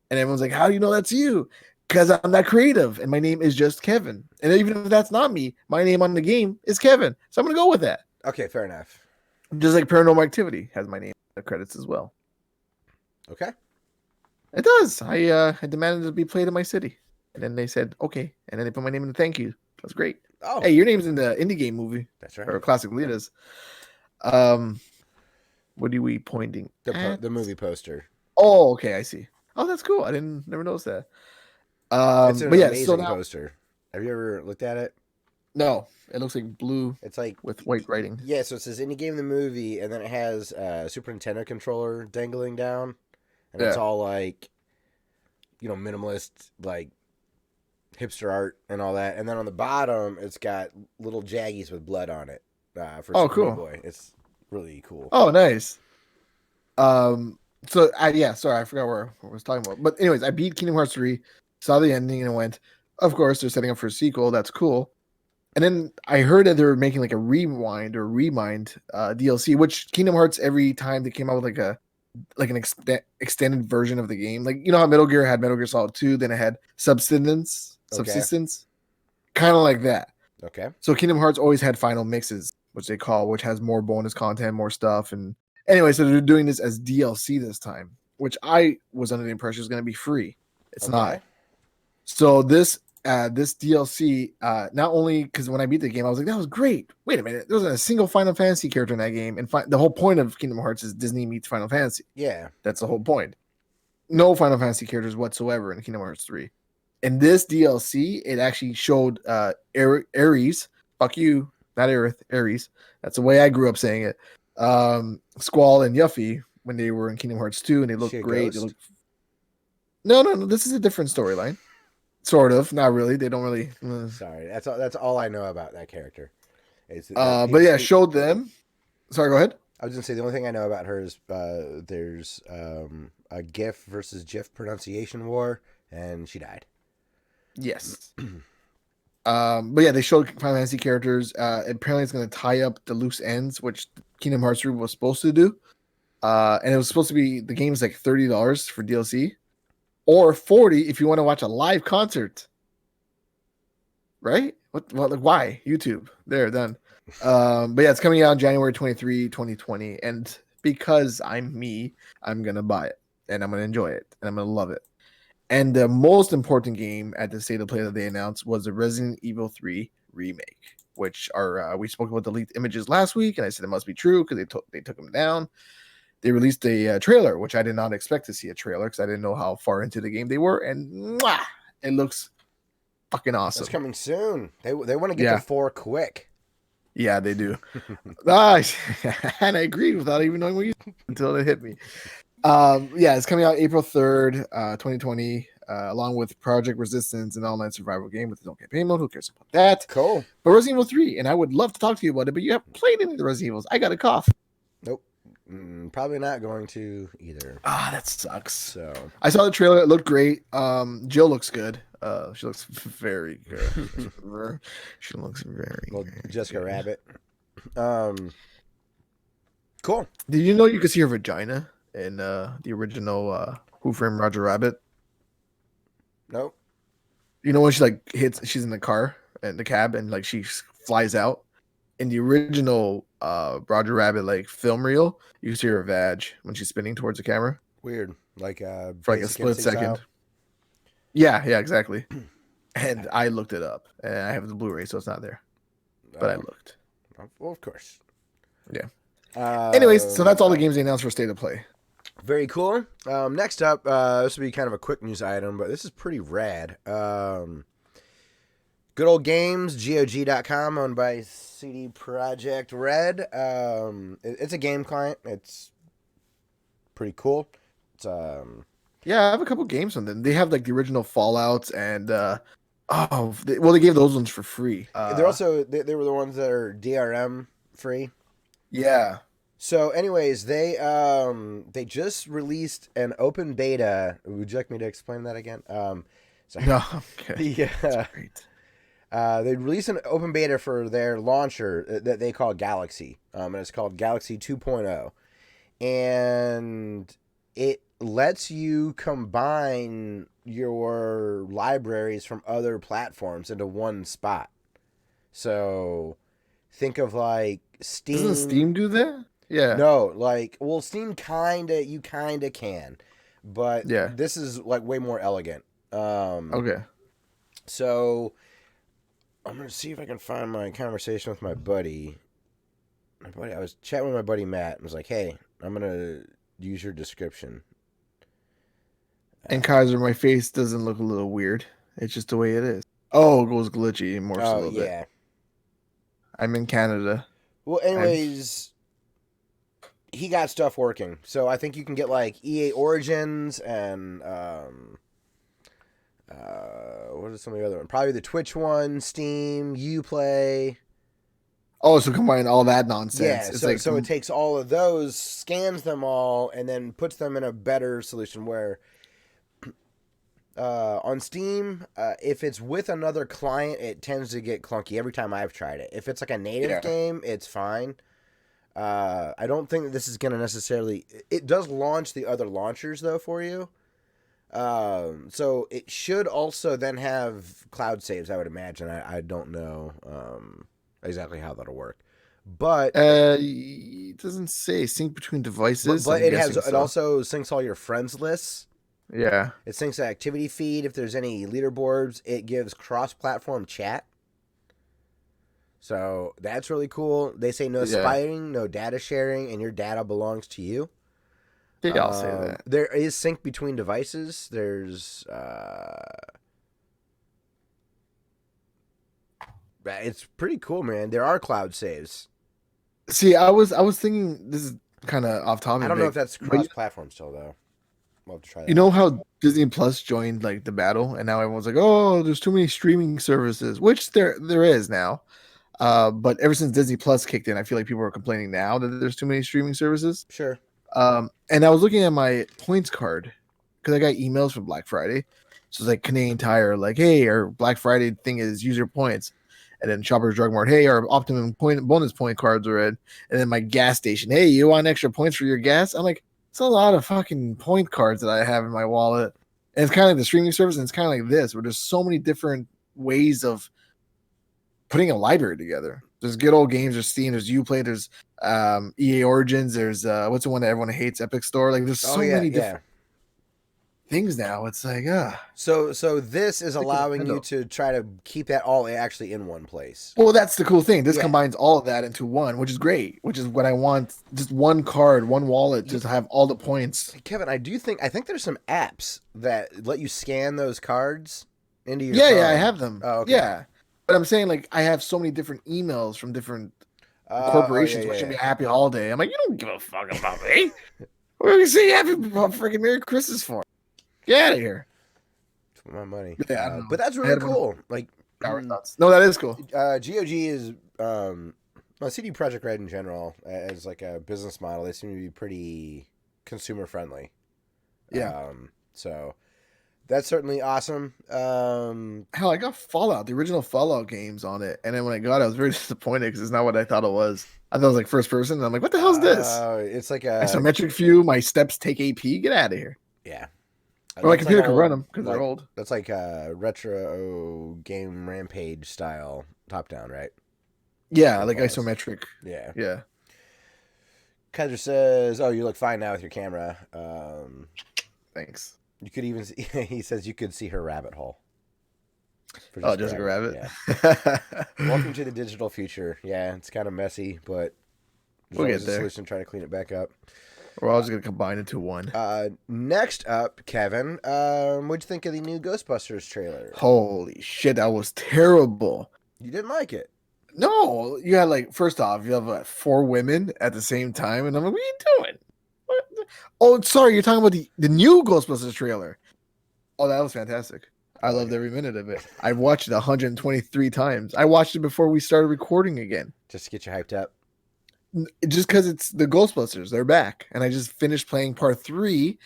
Speaker 2: and everyone's like, "How do you know that's you?" Because I'm that creative, and my name is just Kevin. And even if that's not me, my name on the game is Kevin, so I'm gonna go with that.
Speaker 1: Okay, fair enough.
Speaker 2: Just like Paranormal Activity has my name in the credits as well.
Speaker 1: Okay.
Speaker 2: It does. I demanded to be played in my city, and then they said okay, and then they put my name in the thank you. That's great.
Speaker 1: Oh,
Speaker 2: hey, your name's in the indie game movie.
Speaker 1: That's right.
Speaker 2: Or Classic Leaders. What are we pointing at?
Speaker 1: The movie poster.
Speaker 2: Oh, okay, I see. Oh, that's cool. I never noticed that.
Speaker 1: It's an amazing
Speaker 2: so now,
Speaker 1: poster. Have you ever looked at it?
Speaker 2: No, it looks like blue.
Speaker 1: It's like
Speaker 2: with white writing.
Speaker 1: Yeah, so it says indie game, the movie, and then it has a Super Nintendo controller dangling down. And it's all like, minimalist, like hipster art and all that. And then on the bottom, it's got little jaggies with blood on it. For Super
Speaker 2: cool.
Speaker 1: Meat Boy. It's really cool.
Speaker 2: Oh, nice. Sorry, I forgot where I was talking about. But anyways, I beat Kingdom Hearts 3, saw the ending, and went, of course, they're setting up for a sequel. That's cool. And then I heard that they were making like a rewind DLC, which Kingdom Hearts, every time they came out with like an extended version of the game. Like, you know how Metal Gear had Metal Gear Solid 2, then it had Subsistence, kind of like that.
Speaker 1: Okay.
Speaker 2: So Kingdom Hearts always had final mixes, which has more bonus content, more stuff. And anyway, so they're doing this as DLC this time, which I was under the impression was going to be free. It's not. So this DLC, not only because when I beat the game, I was like, that was great. Wait a minute, there wasn't a single Final Fantasy character in that game. And the whole point of Kingdom Hearts is Disney meets Final Fantasy.
Speaker 1: Yeah.
Speaker 2: That's the whole point. No Final Fantasy characters whatsoever in Kingdom Hearts 3. In this DLC, it actually showed Ares, fuck you, not Aerith, Ares. That's the way I grew up saying it. Squall and Yuffie when they were in Kingdom Hearts 2, and they looked great. No, this is a different storyline. Sort of, not really. They don't really.
Speaker 1: Sorry, that's all I know about that character.
Speaker 2: Showed them. Sorry, go ahead.
Speaker 1: I was gonna say the only thing I know about her is there's a GIF versus GIF pronunciation war, and she died.
Speaker 2: Yes. They showed Final Fantasy characters. Apparently, it's going to tie up the loose ends, which Kingdom Hearts 3 was supposed to do. And it was supposed to be the game is like $30 for DLC, or $40 if you want to watch a live concert. Right? Why? YouTube. There, done. It's coming out January 23, 2020. And because I'm me, I'm going to buy it. And I'm going to enjoy it. And I'm going to love it. And the most important game at the State of Play that they announced was the Resident Evil 3 remake, which we spoke about the leaked images last week, and I said it must be true because they took them down. They released a trailer, which I did not expect to see a trailer because I didn't know how far into the game they were, and it looks fucking awesome.
Speaker 1: It's coming soon. They want to get to 4 quick.
Speaker 2: Yeah, they do. And I agreed without even knowing what you said until it hit me. It's coming out April 3rd, 2020, along with Project Resistance, an online survival game with its own campaign mode. Who cares about that?
Speaker 1: Cool.
Speaker 2: But Resident Evil 3, and I would love to talk to you about it, but you haven't played any of the Resident Evils. I got a cough.
Speaker 1: Nope. Probably not going to either.
Speaker 2: That sucks.
Speaker 1: So
Speaker 2: I saw the trailer. It looked great. Jill looks good. She looks very good. She looks very good.
Speaker 1: Jessica Rabbit. Cool.
Speaker 2: Did you know you could see her vagina in the original Who Framed Roger Rabbit?
Speaker 1: Nope.
Speaker 2: You know when she like hits, she's in the car and the cab, and like she flies out. In the original Roger Rabbit like film reel, you can see her vag when she's spinning towards the camera
Speaker 1: Weird. Like
Speaker 2: for like a
Speaker 1: Basic
Speaker 2: split
Speaker 1: Instinct
Speaker 2: second.
Speaker 1: style.
Speaker 2: Yeah, exactly. And I looked it up, and I have the Blu-ray, so it's not there. But I looked.
Speaker 1: Well, of course.
Speaker 2: Yeah. Anyways, so that's all the games they announced for State of Play.
Speaker 1: Very cool. Next up, this will be kind of a quick news item, but this is pretty rad. Good Old Games, GOG.com, owned by CD Projekt Red. It's a game client. It's pretty cool. It's
Speaker 2: Yeah, I have a couple games on them. They have like the original Fallouts and they gave those ones for free.
Speaker 1: they're also they were the ones that are DRM free.
Speaker 2: Yeah.
Speaker 1: So, anyways, they just released an open beta. Would you like me to explain that again? Sorry.
Speaker 2: No, okay.
Speaker 1: That's great. They released an open beta for their launcher that they call Galaxy, and it's called Galaxy 2.0, and it lets you combine your libraries from other platforms into one spot. So, think of like Steam.
Speaker 2: Doesn't Steam do that? Yeah.
Speaker 1: No, like, well, Steam you kinda can, but
Speaker 2: yeah,
Speaker 1: this is like way more elegant.
Speaker 2: Okay.
Speaker 1: So I'm gonna see if I can find my conversation with my buddy. I was chatting with my buddy Matt and was like, "Hey, I'm gonna use your description."
Speaker 2: And Kaiser, my face doesn't look a little weird. It's just the way it is. Oh, it goes glitchy and morphs a little bit. I'm in Canada.
Speaker 1: Well, anyways, he got stuff working. So I think you can get like EA Origins and what are some of the other ones? Probably the Twitch one, Steam, Uplay.
Speaker 2: Oh, so combine all that nonsense.
Speaker 1: Yeah,
Speaker 2: it's
Speaker 1: so it takes all of those, scans them all, and then puts them in a better solution where on Steam, if it's with another client, it tends to get clunky every time I've tried it. If it's like a native game, it's fine. I don't think that this is going to necessarily... It does launch the other launchers, though, for you. So it should also then have cloud saves, I would imagine. I don't know exactly how that'll work. But...
Speaker 2: it doesn't say sync between devices.
Speaker 1: But it also syncs all your friends lists.
Speaker 2: Yeah.
Speaker 1: It syncs the activity feed. If there's any leaderboards, it gives cross-platform chat. So that's really cool. They say no spying, no data sharing, and your data belongs to you.
Speaker 2: They all say that.
Speaker 1: There is sync between devices. There's it's pretty cool, man. There are cloud saves.
Speaker 2: See, I was thinking, this is kind of off topic.
Speaker 1: I don't know if that's cross-platform still, though. We'll have to try that.
Speaker 2: You know how Disney Plus joined like the battle, and now everyone's like, "Oh, there's too many streaming services," which there is now. But ever since Disney Plus kicked in, I feel like people are complaining now that there's too many streaming services.
Speaker 1: Sure.
Speaker 2: And I was looking at my points card because I got emails for Black Friday. So it's like Canadian Tire, like, "Hey, our Black Friday thing is use your points." And then Shoppers Drug Mart, "Hey, our Optimum bonus point cards are in." And then my gas station, "Hey, you want extra points for your gas?" I'm like, it's a lot of fucking point cards that I have in my wallet. And it's kind of like the streaming service, and it's kind of like this, where there's so many different ways of putting a library together. There's Good Old Games, there's Steam, there's Uplay, there's EA Origins, there's what's the one that everyone hates, Epic Store. Like there's so many different things now. It's like
Speaker 1: So this is allowing you to try to keep that all actually in one place.
Speaker 2: Well, that's the cool thing. This combines all of that into one, which is great. Which is what I want. Just one card, one wallet, just have all the points.
Speaker 1: Kevin, I think there's some apps that let you scan those cards into your
Speaker 2: phone.
Speaker 1: Yeah,
Speaker 2: I have them.
Speaker 1: Oh, okay.
Speaker 2: Yeah. But I'm saying, like, I have so many different emails from different corporations wishing me a happy holiday. I'm like, you don't give a fuck about me. What are you say happy freaking Merry Christmas for? Get out of here.
Speaker 1: It's my money.
Speaker 2: Yeah,
Speaker 1: but that's really cool. Like,
Speaker 2: no, that is cool.
Speaker 1: GOG is CD Projekt Red in general as like a business model. They seem to be pretty consumer friendly.
Speaker 2: Yeah.
Speaker 1: So That's certainly awesome.
Speaker 2: Hell, I got Fallout, the original Fallout games on it, and then when I got it, I was very disappointed because it's not what I thought it was. I thought it was like first person, and I'm like, what the hell is this?
Speaker 1: It's like a
Speaker 2: Isometric view. My steps take AP. Get out of here.
Speaker 1: yeah.
Speaker 2: Or my
Speaker 1: That's like
Speaker 2: computer can run
Speaker 1: old,
Speaker 2: them because they're old.
Speaker 1: that's like a retro game Rampage style top down, right?
Speaker 2: Yeah,
Speaker 1: It
Speaker 2: like
Speaker 1: was.
Speaker 2: isometric.
Speaker 1: Yeah.
Speaker 2: Yeah.
Speaker 1: Kaiser says, "Oh, you look fine now with your camera."
Speaker 2: Thanks.
Speaker 1: You could even see, he says you could see her rabbit hole. For
Speaker 2: Oh, Jessica Rabbit.
Speaker 1: Yeah. Welcome to the digital future. Yeah, it's kind of messy, but there's
Speaker 2: We'll
Speaker 1: always
Speaker 2: get
Speaker 1: a
Speaker 2: there.
Speaker 1: solution to try to clean it back up.
Speaker 2: We're all just gonna combine into one.
Speaker 1: Next up, Kevin, what'd you think of the new Ghostbusters trailer?
Speaker 2: Holy shit, that was terrible.
Speaker 1: You didn't like it.
Speaker 2: No, you had like first off, you have 4 women at the same time, and I'm like, what are you doing? What? Oh, sorry, you're talking about the new Ghostbusters trailer. Oh, that was fantastic. I loved every minute of it. I watched it 123 times. I watched it before we started recording again.
Speaker 1: Just to get you hyped up.
Speaker 2: Just because it's the Ghostbusters, they're back, and I just finished playing part 3.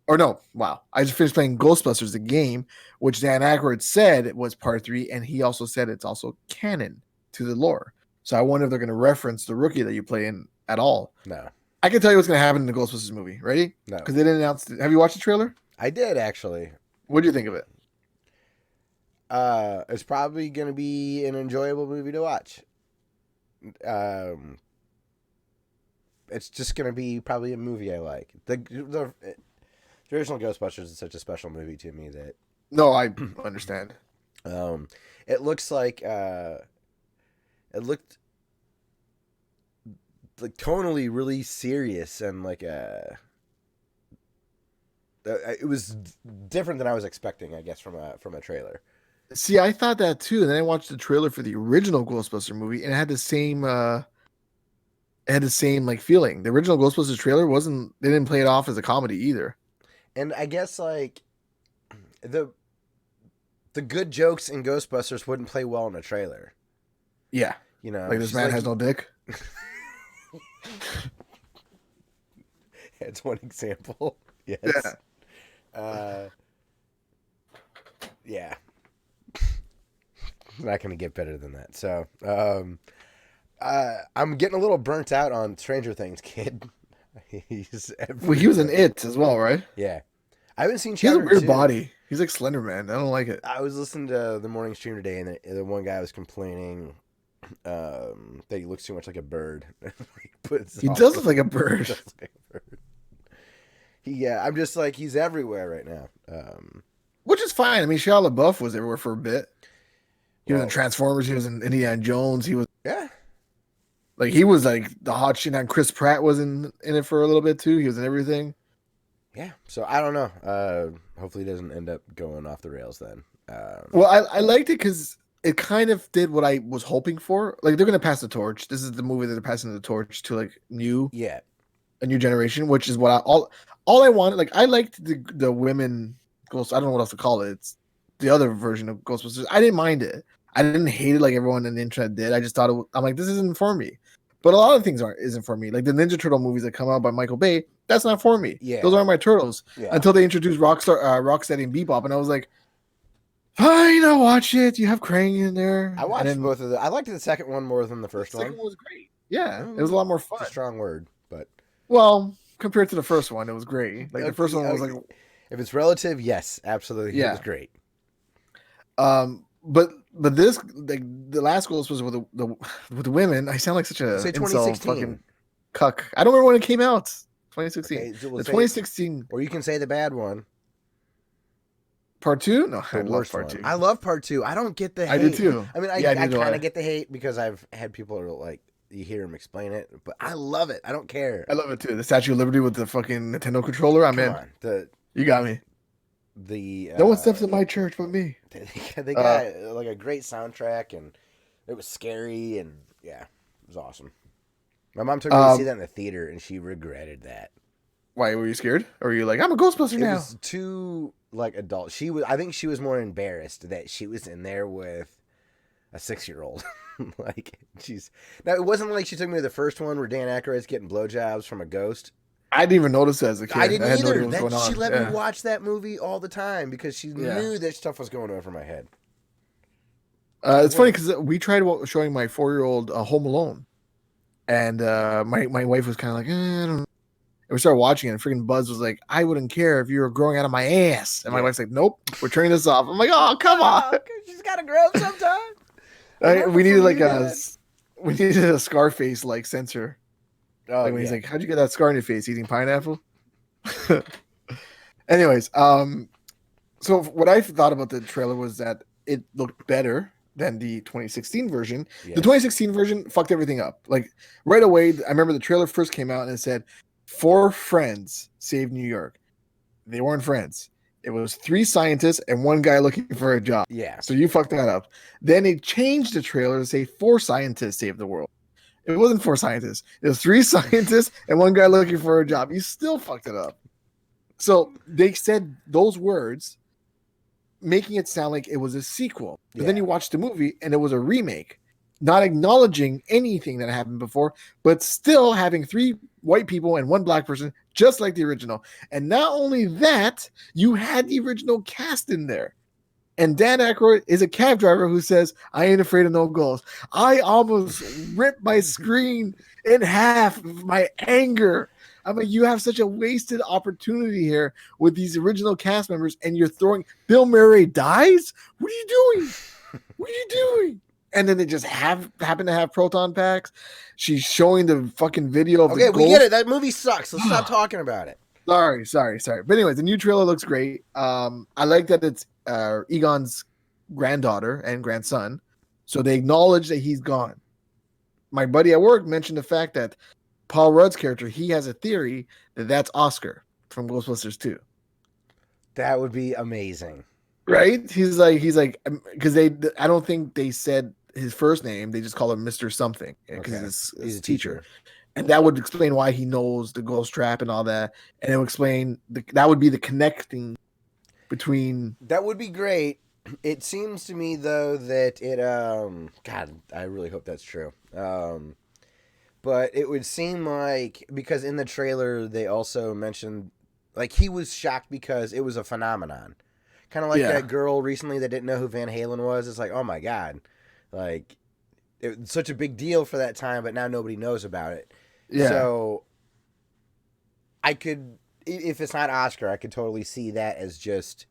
Speaker 2: Or no, wow! I just finished playing Ghostbusters, the game, which Dan Aykroyd said it was part 3, and he also said it's also canon to the lore. So I wonder if they're going to reference the rookie that you play in at all.
Speaker 1: No.
Speaker 2: I can tell you what's going to happen in the Ghostbusters movie. Ready?
Speaker 1: No.
Speaker 2: Because they didn't announce it. Have you watched the trailer?
Speaker 1: I did, actually.
Speaker 2: What do you think of it?
Speaker 1: It's probably going to be an enjoyable movie to watch. It's just going to be probably a movie I like. The original Ghostbusters is such a special movie to me that...
Speaker 2: No, I understand.
Speaker 1: It looks like... it looked like tonally really serious and like it was different than I was expecting, I guess, from a trailer.
Speaker 2: See, I thought that too, and then I watched the trailer for the original Ghostbuster movie, and it had the same like feeling. The original Ghostbusters trailer they didn't play it off as a comedy either.
Speaker 1: And I guess like the good jokes in Ghostbusters wouldn't play well in a trailer.
Speaker 2: Yeah.
Speaker 1: You know,
Speaker 2: Like this man has no dick.
Speaker 1: That's one example. Yes.
Speaker 2: Yeah.
Speaker 1: Yeah. Not going to get better than that. So, I'm getting a little burnt out on Stranger Things, kid. He's
Speaker 2: Well, he was in It as well, right?
Speaker 1: Yeah. I haven't seen
Speaker 2: He has a
Speaker 1: Chapter
Speaker 2: weird
Speaker 1: 2.
Speaker 2: body. He's like Slender Man. I don't like it.
Speaker 1: I was listening to the morning stream today, and the one guy was complaining that he looks too much like a bird.
Speaker 2: He does look like a bird.
Speaker 1: I'm just like, he's everywhere right now.
Speaker 2: Which is fine. I mean, Shia LaBeouf was everywhere for a bit. He was in Transformers. He was in Indiana Jones. He was he was like the hot shit. And Chris Pratt was in it for a little bit too. He was in everything.
Speaker 1: Yeah. So I don't know. Hopefully, it doesn't end up going off the rails then.
Speaker 2: Well, I liked it because it kind of did what I was hoping for. Like they're gonna pass the torch. This is the movie that they're passing the torch to like a new generation, which is what all I wanted. Like I liked the women Ghost. I don't know what else to call it. It's the other version of Ghostbusters. I didn't mind it. I didn't hate it like everyone in the internet did. I just thought I'm like, this isn't for me. But a lot of things isn't for me. Like the Ninja Turtle movies that come out by Michael Bay, that's not for me.
Speaker 1: Yeah.
Speaker 2: Those aren't my turtles.
Speaker 1: Yeah.
Speaker 2: Until they introduced Rocksteady and Bebop, and I was like, fine, I'll watch it. You have Krang in there.
Speaker 1: I watched both of them. I liked the second one more than the first one.
Speaker 2: The second one was great. Yeah, it was a lot more fun.
Speaker 1: It's a strong word, but
Speaker 2: well, compared to the first one, it was great. Like the first one was like,
Speaker 1: if it's relative, yes, absolutely, it was great.
Speaker 2: But this like the last goal was with the women. I sound like such a
Speaker 1: say
Speaker 2: insult fucking cuck. I don't remember when it came out. 2016.
Speaker 1: Okay,
Speaker 2: the 2016,
Speaker 1: or you can say the bad one.
Speaker 2: Part 2? No,
Speaker 1: I love
Speaker 2: part 2.
Speaker 1: I love part 2. I don't get the hate.
Speaker 2: I did too.
Speaker 1: I mean, I kind of get the hate because I've had people who are like, you hear them explain it, but I love it. I don't care.
Speaker 2: I love it too. The Statue of Liberty with the fucking Nintendo controller. I'm in. You got me. No one steps in my church but me.
Speaker 1: They got like a great soundtrack, and it was scary, and yeah, it was awesome. My mom took me to see that in the theater, and she regretted that.
Speaker 2: Why were you scared? Or were you like, I'm a Ghostbuster now?
Speaker 1: It was too like adult. I think she was more embarrassed that she was in there with a 6-year-old. Like, now it wasn't like she took me to the first one where Dan Aykroyd's getting blowjobs from a ghost.
Speaker 2: I didn't even notice it as a kid.
Speaker 1: I didn't
Speaker 2: had no
Speaker 1: either.
Speaker 2: idea what was going
Speaker 1: She
Speaker 2: on.
Speaker 1: let me watch that movie all the time because she knew that stuff was going over my head.
Speaker 2: It's funny because we tried showing my 4-year-old Home Alone, and my wife was kind of like, I don't know. And we started watching it, and freaking Buzz was like, I wouldn't care if you were growing out of my ass. And my wife's like, nope, we're turning this off. I'm like, oh, come on.
Speaker 1: She's got to grow up sometime.
Speaker 2: We needed we needed a Scarface like censor.
Speaker 1: Oh,
Speaker 2: like when he's like, how'd you get that scar on your face? Eating pineapple? Anyways, so what I thought about the trailer was that it looked better than the 2016 version. Yes. The 2016 version fucked everything up. Like right away, I remember the trailer first came out and it said 4 friends saved New York. They weren't friends. It was 3 scientists and 1 guy looking for a job.
Speaker 1: Yeah.
Speaker 2: So you fucked that up. Then they changed the trailer to say 4 scientists saved the world. It wasn't 4 scientists. It was 3 scientists and 1 guy looking for a job. You still fucked it up. So they said those words, making it sound like it was a sequel. But then you watch the movie and it was a remake, not acknowledging anything that happened before, but still having 3 white people and 1 black person, just like the original. And not only that, you had the original cast in there. And Dan Aykroyd is a cab driver who says, I ain't afraid of no ghosts. I almost ripped my screen in half of my anger. I'm like, you have such a wasted opportunity here with these original cast members, and you're throwing Bill Murray dies? What are you doing? What are you doing? And then they just happen to have proton packs. She's showing the fucking video of the ghost.
Speaker 1: We get it. That movie sucks. Let's stop talking about it.
Speaker 2: Sorry. But anyways, the new trailer looks great. I like that it's Egon's granddaughter and grandson. So they acknowledge that he's gone. My buddy at work mentioned the fact that Paul Rudd's character, he has a theory that that's Oscar from Ghostbusters 2.
Speaker 1: That would be amazing.
Speaker 2: Right? He's like, because I don't think they said his first name. They just call him Mr. Something because he's a teacher. And that would explain why he knows the ghost trap and all that. And it would explain that would be the connecting between.
Speaker 1: That would be great. It seems to me though that it God, I really hope that's true. But it would seem like, because in the trailer they also mentioned, like, he was shocked because it was a phenomenon. Kind of like that girl recently that didn't know who Van Halen was. It's like, oh my God. Like, it was such a big deal for that time, but now nobody knows about it. Yeah. So, I could, if it's not Oscar, I could totally see that as just,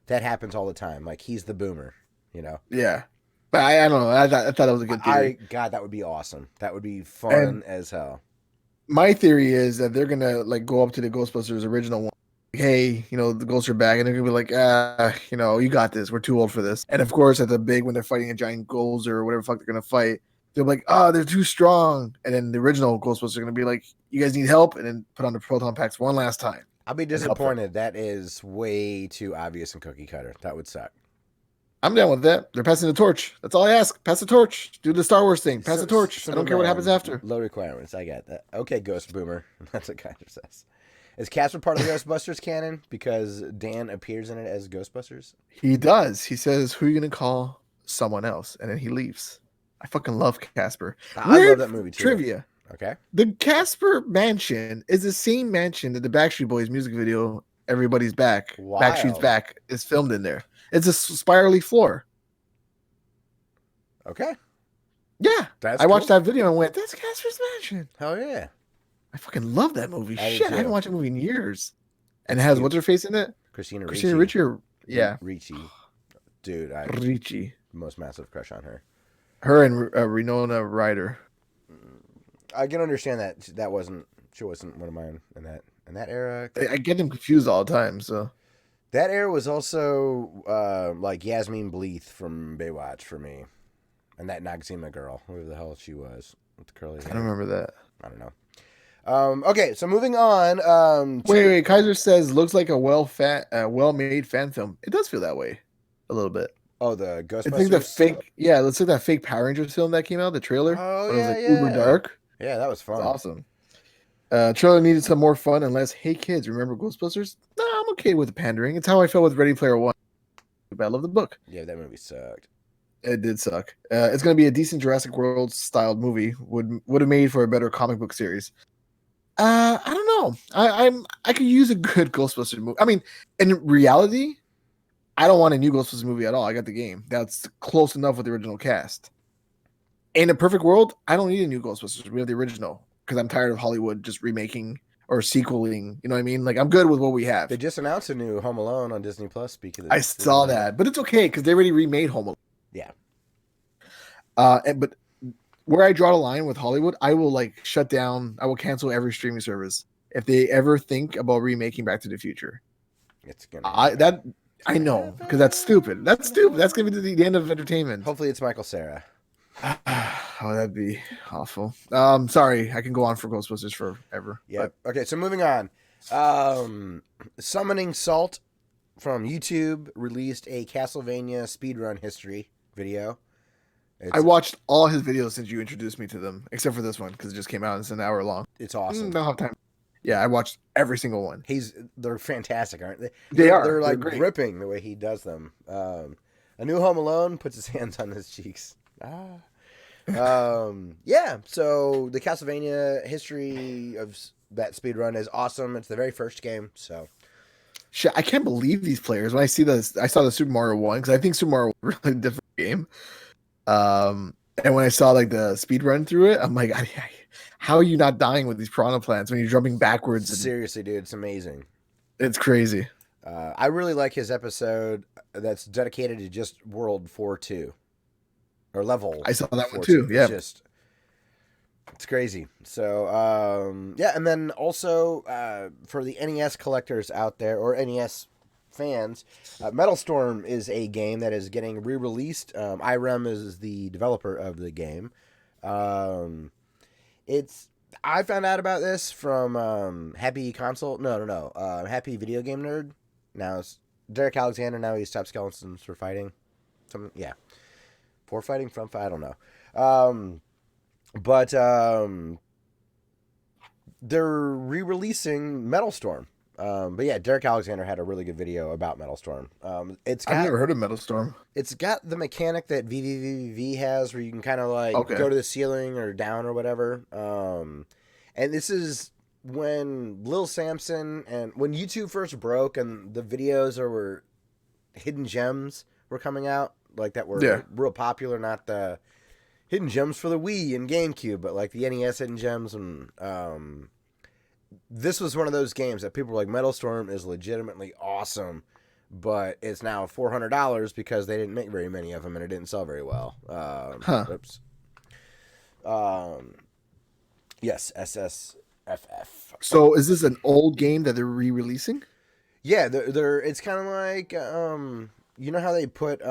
Speaker 1: that happens all the time. Like, he's the boomer, you know?
Speaker 2: Yeah. But I don't know. I thought it was a good theory.
Speaker 1: God, that would be awesome. That would be fun as hell.
Speaker 2: My theory is that they're going to, like, go up to the Ghostbusters original one. Hey, the ghosts are back, and they're gonna be like, you got this. We're too old for this. And of course, at the big, when they're fighting a giant ghost or whatever the fuck they're gonna fight, they're like, they're too strong. And then the original Ghostbusters are gonna be like, you guys need help, and then put on the proton packs one last time.
Speaker 1: I'll be disappointed. That is way too obvious and cookie cutter. That would suck.
Speaker 2: I'm down with that. They're passing the torch. That's all I ask. Pass the torch. Do the Star Wars thing. Pass the torch. I don't care what happens after.
Speaker 1: Low requirements. I got that. Okay, Ghost Boomer. That's what Kaiser says. Is Casper part of the Ghostbusters canon because Dan appears in it as Ghostbusters?
Speaker 2: He does. He says, who are you going to call? Someone else. And then he leaves. I fucking love Casper.
Speaker 1: I love that movie too.
Speaker 2: Trivia.
Speaker 1: Okay.
Speaker 2: The Casper mansion is the same mansion that the Backstreet Boys music video, Everybody's Back,
Speaker 1: wow.
Speaker 2: Backstreet's Back, is filmed in there. It's a spirally floor.
Speaker 1: Okay.
Speaker 2: Yeah. I watched that video and went, that's Casper's mansion.
Speaker 1: Hell yeah.
Speaker 2: I fucking love that movie. Shit, I haven't watched a movie in years. And it has what's her face in it?
Speaker 1: Christina
Speaker 2: Ricci. Yeah.
Speaker 1: Ricci. Dude,
Speaker 2: Ricci.
Speaker 1: Most massive crush on her.
Speaker 2: Her and Winona Ryder.
Speaker 1: I can understand that she wasn't one of mine in that era.
Speaker 2: I get them confused all the time. So
Speaker 1: that era was also like Yasmin Bleeth from Baywatch for me, and that Noxzema girl, whoever the hell she was with the curly hair.
Speaker 2: I don't remember that.
Speaker 1: I don't know. Okay, so moving on.
Speaker 2: Wait. Kaiser says looks like a well-made fan film. It does feel that way, a little bit.
Speaker 1: Oh, the Ghostbusters.
Speaker 2: I think the fake, let's like that fake Power Rangers film that came out, the trailer.
Speaker 1: Oh,
Speaker 2: it was like uber dark.
Speaker 1: Yeah, that was fun.
Speaker 2: That's awesome. Trailer needed some more fun and less, hey kids, remember Ghostbusters? No, I'm okay with the pandering. It's how I felt with Ready Player One. But I love the book.
Speaker 1: Yeah, that movie sucked.
Speaker 2: It did suck. It's going to be a decent Jurassic World styled movie. Would have made for a better comic book series. I don't know. I could use a good Ghostbusters movie. I mean, in reality, I don't want a new Ghostbusters movie at all. I got the game. That's close enough with the original cast. In a perfect world, I don't need a new Ghostbusters. We have the original because I'm tired of Hollywood just remaking or sequeling. You know what I mean? Like I'm good with what we have.
Speaker 1: They just announced a new Home Alone on Disney Plus. Speaking of,
Speaker 2: I saw that, but it's okay because they already remade Home Alone.
Speaker 1: Yeah.
Speaker 2: But where I draw the line with Hollywood, I will like shut down. I will cancel every streaming service if they ever think about remaking Back to the Future.
Speaker 1: It's gonna.
Speaker 2: I know because that's stupid. That's stupid. That's gonna be the end of entertainment.
Speaker 1: Hopefully, it's Michael Cera.
Speaker 2: Oh, that'd be awful. Sorry, I can go on for Ghostbusters forever.
Speaker 1: Yeah. Okay, so moving on. Summoning Salt from YouTube released a Castlevania speedrun history video.
Speaker 2: I watched all his videos since you introduced me to them, except for this one because it just came out and it's an hour long.
Speaker 1: It's awesome.
Speaker 2: Don't have time. Yeah, I watched every single one.
Speaker 1: They're fantastic, aren't they?
Speaker 2: They're
Speaker 1: like
Speaker 2: great.
Speaker 1: gripping the way he does them. A New Home Alone puts his hands on his cheeks. Yeah. So the Castlevania history of that speedrun is awesome. It's the very first game. So
Speaker 2: shit, I can't believe these players. When I see this, I saw the Super Mario one because I think Super Mario was a really different game. And when I saw like the speed run through it, I'm like, how are you not dying with these piranha plants when you're jumping backwards?
Speaker 1: Seriously, dude, it's amazing.
Speaker 2: It's crazy.
Speaker 1: I really like his episode that's dedicated to just World 4-2 or level.
Speaker 2: I saw that one too. Yeah,
Speaker 1: it's crazy. So yeah, and then also for the NES collectors out there or NES fans, Metal Storm is a game that is getting re-released. IREM is the developer of the game. I found out about this from Happy Video Game Nerd. Now it's Derek Alexander. Now he's Top Skeletons for fighting. For fighting, from fight, I don't know. But they're re-releasing Metal Storm. But yeah, Derek Alexander had a really good video about Metal Storm. I've
Speaker 2: never heard of Metal Storm.
Speaker 1: It's got the mechanic that VVVV has, where you can kind of like go to the ceiling or down or whatever. And this is when Lil Samson and when YouTube first broke and the videos were hidden gems were coming out, like that were real popular, not the hidden gems for the Wii and GameCube, but like the NES hidden gems. And this was one of those games that people were like, Metal Storm is legitimately awesome, but it's now $400 because they didn't make very many of them and it didn't sell very well. Oops. Yes, SSFF.
Speaker 2: So is this an old game that they're re-releasing?
Speaker 1: Yeah, they're it's kind of like you know how they put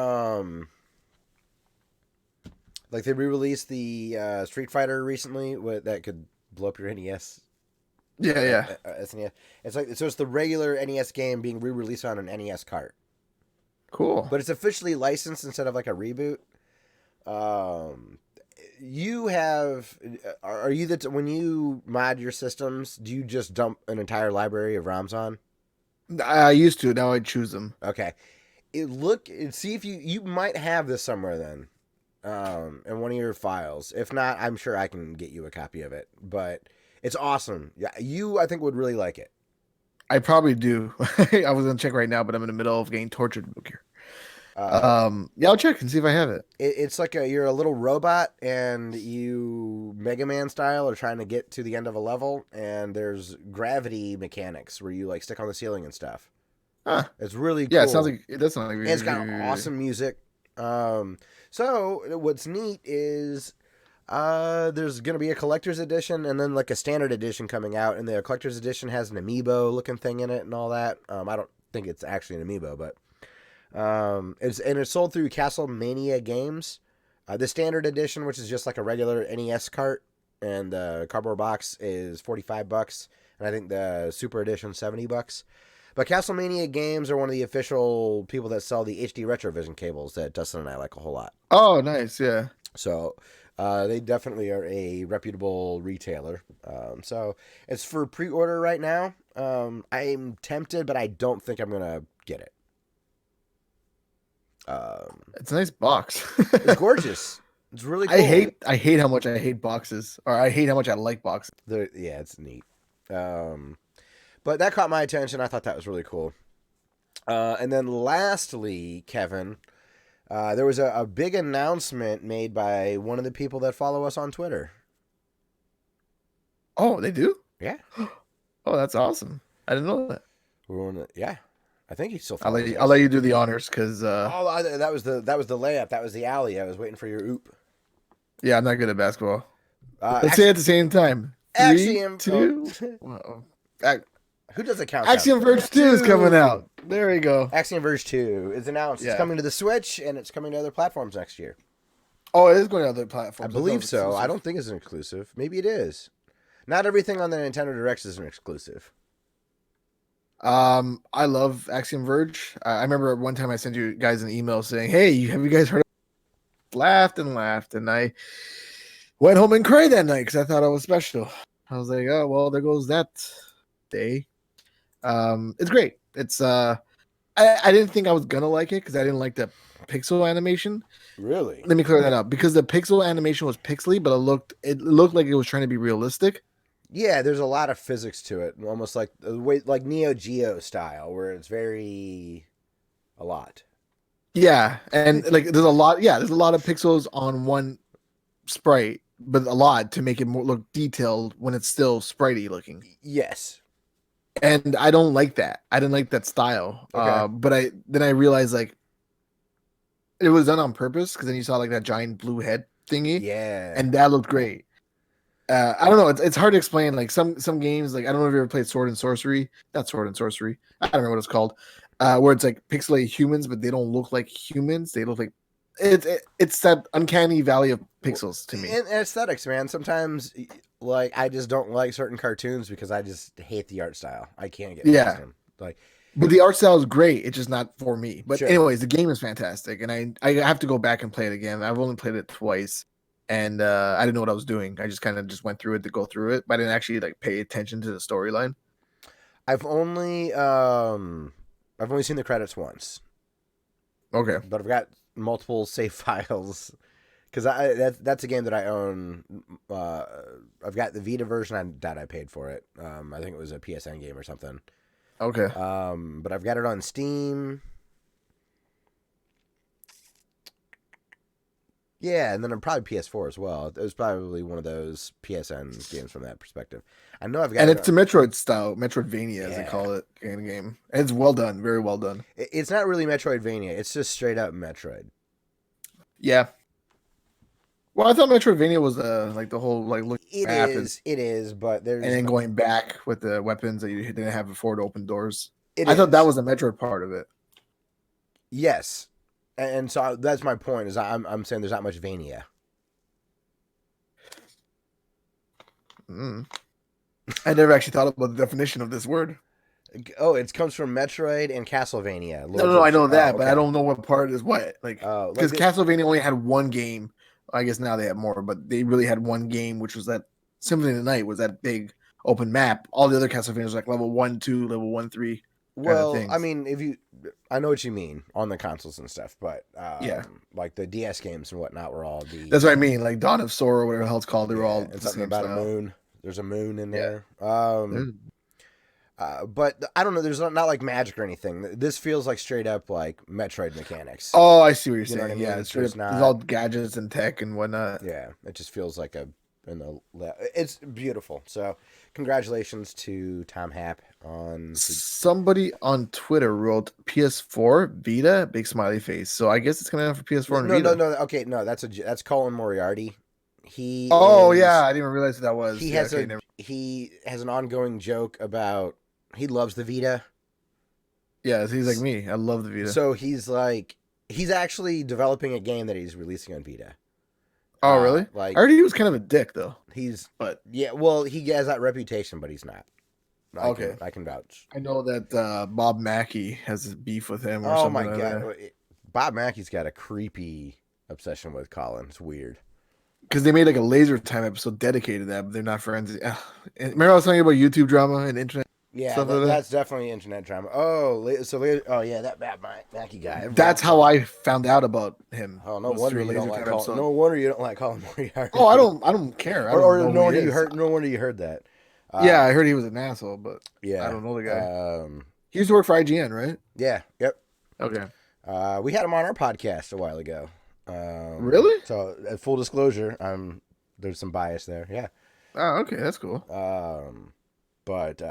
Speaker 1: like they re-released the Street Fighter recently that could blow up your NES.
Speaker 2: Yeah.
Speaker 1: SNES. It's like it's the regular NES game being re-released on an NES cart.
Speaker 2: Cool.
Speaker 1: But it's officially licensed instead of like a reboot. When you mod your systems, do you just dump an entire library of ROMs on?
Speaker 2: I used to. Now I choose them.
Speaker 1: Okay. See if you might have this somewhere then, in one of your files. If not, I'm sure I can get you a copy of it. But it's awesome. Yeah, I think would really like it.
Speaker 2: I probably do. I was gonna check right now, but I'm in the middle of getting tortured here. Yeah, I'll check and see if I have it.
Speaker 1: It's like you're a little robot and you Mega Man style are trying to get to the end of a level, and there's gravity mechanics where you like stick on the ceiling and stuff.
Speaker 2: Huh.
Speaker 1: It's really cool.
Speaker 2: Yeah, it sounds like it does sound like
Speaker 1: and it's got awesome music. So what's neat is there's gonna be a collector's edition and then like a standard edition coming out, and the collector's edition has an amiibo looking thing in it and all that. I don't think it's actually an amiibo, but it's sold through Castlemania Games. The standard edition, which is just like a regular NES cart, and the cardboard box is $45, and I think the super edition $70. But Castlemania Games are one of the official people that sell the HD Retrovision cables that Dustin and I like a whole lot.
Speaker 2: Oh, nice, yeah.
Speaker 1: So they definitely are a reputable retailer. So it's for pre-order right now. I'm tempted, but I don't think I'm gonna get it.
Speaker 2: It's a nice box.
Speaker 1: It's gorgeous. It's really cool.
Speaker 2: I hate how much I hate boxes, or I hate how much I like boxes.
Speaker 1: Yeah, it's neat. But that caught my attention. I thought that was really cool. And then lastly, Kevin, there was a big announcement made by one of the people that follow us on Twitter.
Speaker 2: Oh, they do?
Speaker 1: Yeah.
Speaker 2: Oh, that's awesome. I didn't know that.
Speaker 1: Yeah. I think he still
Speaker 2: I'll
Speaker 1: follows us.
Speaker 2: let you do the honors because
Speaker 1: that was the layup. That was the alley. I was waiting for your oop.
Speaker 2: yeah, I'm not good at basketball. Let's say it at the same time. 3,
Speaker 1: Axiom
Speaker 2: 2.
Speaker 1: Who does it count?
Speaker 2: Axiom Verge 2 is coming out. There we go.
Speaker 1: Axiom Verge 2 is announced. Yeah. It's coming to the Switch and it's coming to other platforms next year.
Speaker 2: Oh, it is going to other platforms.
Speaker 1: I believe so. I don't think it's an exclusive. Maybe it is. Not everything on the Nintendo Direct is an exclusive.
Speaker 2: I love Axiom Verge. I remember one time I sent you guys an email saying, "Hey, have you guys heard?" Laughed, and I went home and cried that night because I thought it was special. I was like, "Oh well, there goes that day." It's great. It's I didn't think I was gonna like it because I didn't like the pixel animation.
Speaker 1: Really?
Speaker 2: Let me clear that up because the pixel animation was pixely, but it looked like it was trying to be realistic.
Speaker 1: Yeah, there's a lot of physics to it, almost like Neo Geo style, where it's a lot.
Speaker 2: Yeah, and like there's a lot of pixels on one sprite, but a lot to make it more look detailed when it's still spritey looking.
Speaker 1: Yes.
Speaker 2: And I don't like that. I didn't like that style.
Speaker 1: Okay.
Speaker 2: But I realized like it was done on purpose because then you saw like that giant blue head thingy.
Speaker 1: Yeah.
Speaker 2: And that looked great. I don't know. It's hard to explain. Like some games, like I don't know if you ever played Sword and Sorcery. Not Sword and Sorcery. I don't remember what it's called. Where it's like pixelated humans, but they don't look like humans. They look like it's that uncanny valley of pixels to me.
Speaker 1: And aesthetics, man. Sometimes, like I just don't like certain cartoons because I just hate the art style. I can't get past them. Like,
Speaker 2: but the art style is great. It's just not for me. But
Speaker 1: sure.
Speaker 2: Anyways, the game is fantastic, and I have to go back and play it again. I've only played it twice. And I didn't know what I was doing. I just kind of went through it to go through it, but I didn't actually like pay attention to the storyline.
Speaker 1: I've only seen the credits once.
Speaker 2: Okay,
Speaker 1: but I've got multiple save files because that's a game that I own. I've got the Vita version that I paid for it. I think it was a PSN game or something.
Speaker 2: Okay.
Speaker 1: But I've got it on Steam. Yeah, and then I'm probably PS4 as well. It was probably one of those PSN games from that perspective. I know I've got.
Speaker 2: And it's a Metroid style, Metroidvania as they call it in the game. And it's well done, very well done.
Speaker 1: It's not really Metroidvania. It's just straight up Metroid.
Speaker 2: Yeah. Well, I thought Metroidvania was like the whole like look.
Speaker 1: It is, but there's
Speaker 2: and then going back with the weapons that you didn't have before to open doors. I thought that was the Metroid part of it.
Speaker 1: Yes. And so that's my point. Is I'm saying there's not much Vania.
Speaker 2: I never actually thought about the definition of this word.
Speaker 1: Oh, it comes from Metroid and Castlevania.
Speaker 2: No, I know that, but I don't know what part is what. Like, because Castlevania only had one game. I guess now they have more, but they really had one game, which was that Symphony of the Night was that big open map. All the other Castlevanias were like level 1, 2, level 1, 3.
Speaker 1: Well, I mean, I know what you mean on the consoles and stuff, but like the DS games and whatnot were all the.
Speaker 2: That's what I mean, like Dawn of Sorrow, whatever the hell it's called. They were all
Speaker 1: and something about style. A moon. There's a moon in there. But I don't know. There's not like magic or anything. This feels like straight up like Metroid mechanics.
Speaker 2: Oh, I see what you're saying. What I mean? Yeah,
Speaker 1: it's
Speaker 2: all gadgets and tech and whatnot.
Speaker 1: Yeah, it just feels like it's beautiful. So, congratulations to Tom Happ on.
Speaker 2: Somebody on Twitter wrote PS4 Vita, big smiley face. So I guess it's coming out for PS4 and Vita.
Speaker 1: No. Okay, no, that's Colin Moriarty. Yeah,
Speaker 2: I didn't even realize that was.
Speaker 1: He has an ongoing joke about he loves the Vita.
Speaker 2: Yeah, he's like me. I love the Vita.
Speaker 1: So he's actually developing a game that he's releasing on Vita.
Speaker 2: Oh, really? I heard he was kind of a dick, though.
Speaker 1: He has that reputation, but he's not. I can vouch.
Speaker 2: I know that Bob Mackey has a beef with him.
Speaker 1: Oh my god, Bob Mackey's got a creepy obsession with Colin. It's weird.
Speaker 2: Because they made like a Laser Time episode dedicated to that, but they're not friends. Remember I was telling you about YouTube drama and internet.
Speaker 1: Yeah, that's definitely internet drama. That Bob Mackey guy.
Speaker 2: That's how I found out about him.
Speaker 1: Oh, no wonder you don't like Colin. No wonder you don't like Colin Moriarty.
Speaker 2: Oh, I don't care.
Speaker 1: No wonder you heard that.
Speaker 2: Yeah, I heard he was an asshole, but I
Speaker 1: Yeah.
Speaker 2: don't know the guy. He used to work for IGN, right?
Speaker 1: Yeah. Yep.
Speaker 2: Okay.
Speaker 1: We had him on our podcast a while ago.
Speaker 2: Really?
Speaker 1: So, full disclosure, there's some bias there. Yeah.
Speaker 2: Oh, okay, that's cool.
Speaker 1: But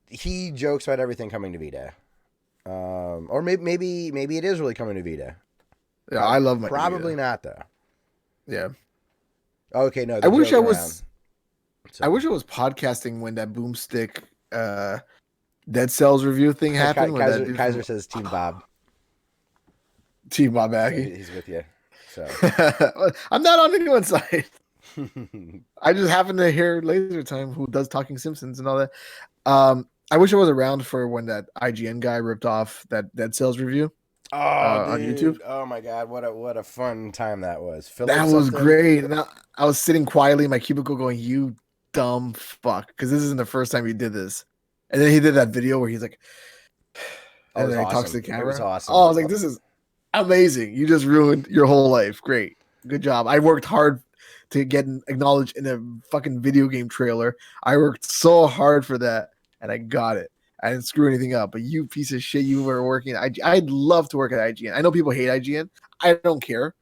Speaker 1: he jokes about everything coming to Vita. Or maybe it is really coming to Vita.
Speaker 2: Yeah, I love my
Speaker 1: Probably
Speaker 2: Vita.
Speaker 1: not though.
Speaker 2: Yeah.
Speaker 1: Okay, no.
Speaker 2: I wish I was.
Speaker 1: Around, so.
Speaker 2: I wish I was podcasting when that Boomstick Dead Cells review thing happened.
Speaker 1: Kaiser says Team Bob.
Speaker 2: Team Bob Aggie.
Speaker 1: So he's with you. So
Speaker 2: I'm not on anyone's side. I just happen to hear Laser Time, who does Talking Simpsons and all that. I wish I was around for when that IGN guy ripped off that Dead Cells review. On YouTube.
Speaker 1: Oh my god, what a fun time that was.
Speaker 2: That was great. And I was sitting quietly in my cubicle going, "You dumb fuck," because this isn't the first time he did this. And then he did that video where he's like, and then he talks to the camera.
Speaker 1: It was awesome.
Speaker 2: Oh, I was like, this is amazing. You just ruined your whole life. Great. Good job. I worked hard to get acknowledged in a fucking video game trailer. I worked so hard for that, and I got it. I didn't screw anything up, but you piece of shit, you were working. I'd love to work at IGN. I know people hate IGN. I don't care.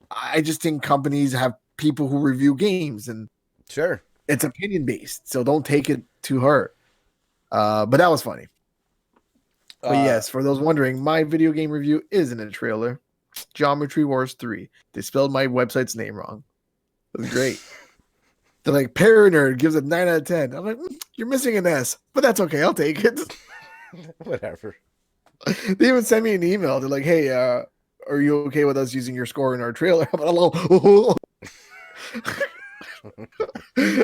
Speaker 2: I just think companies have people who review games, and
Speaker 1: sure,
Speaker 2: it's opinion based, so don't take it to heart. But that was funny. But yes, for those wondering, my video game review isn't a trailer. Geometry Wars 3. They spelled my website's name wrong. It was great. They're like, Paranerd gives it 9 out of 10. I'm like, you're missing an S, but that's okay. I'll take it.
Speaker 1: Whatever.
Speaker 2: They even sent me an email. They're like, hey, are you okay with us using your score in our trailer? I'm like,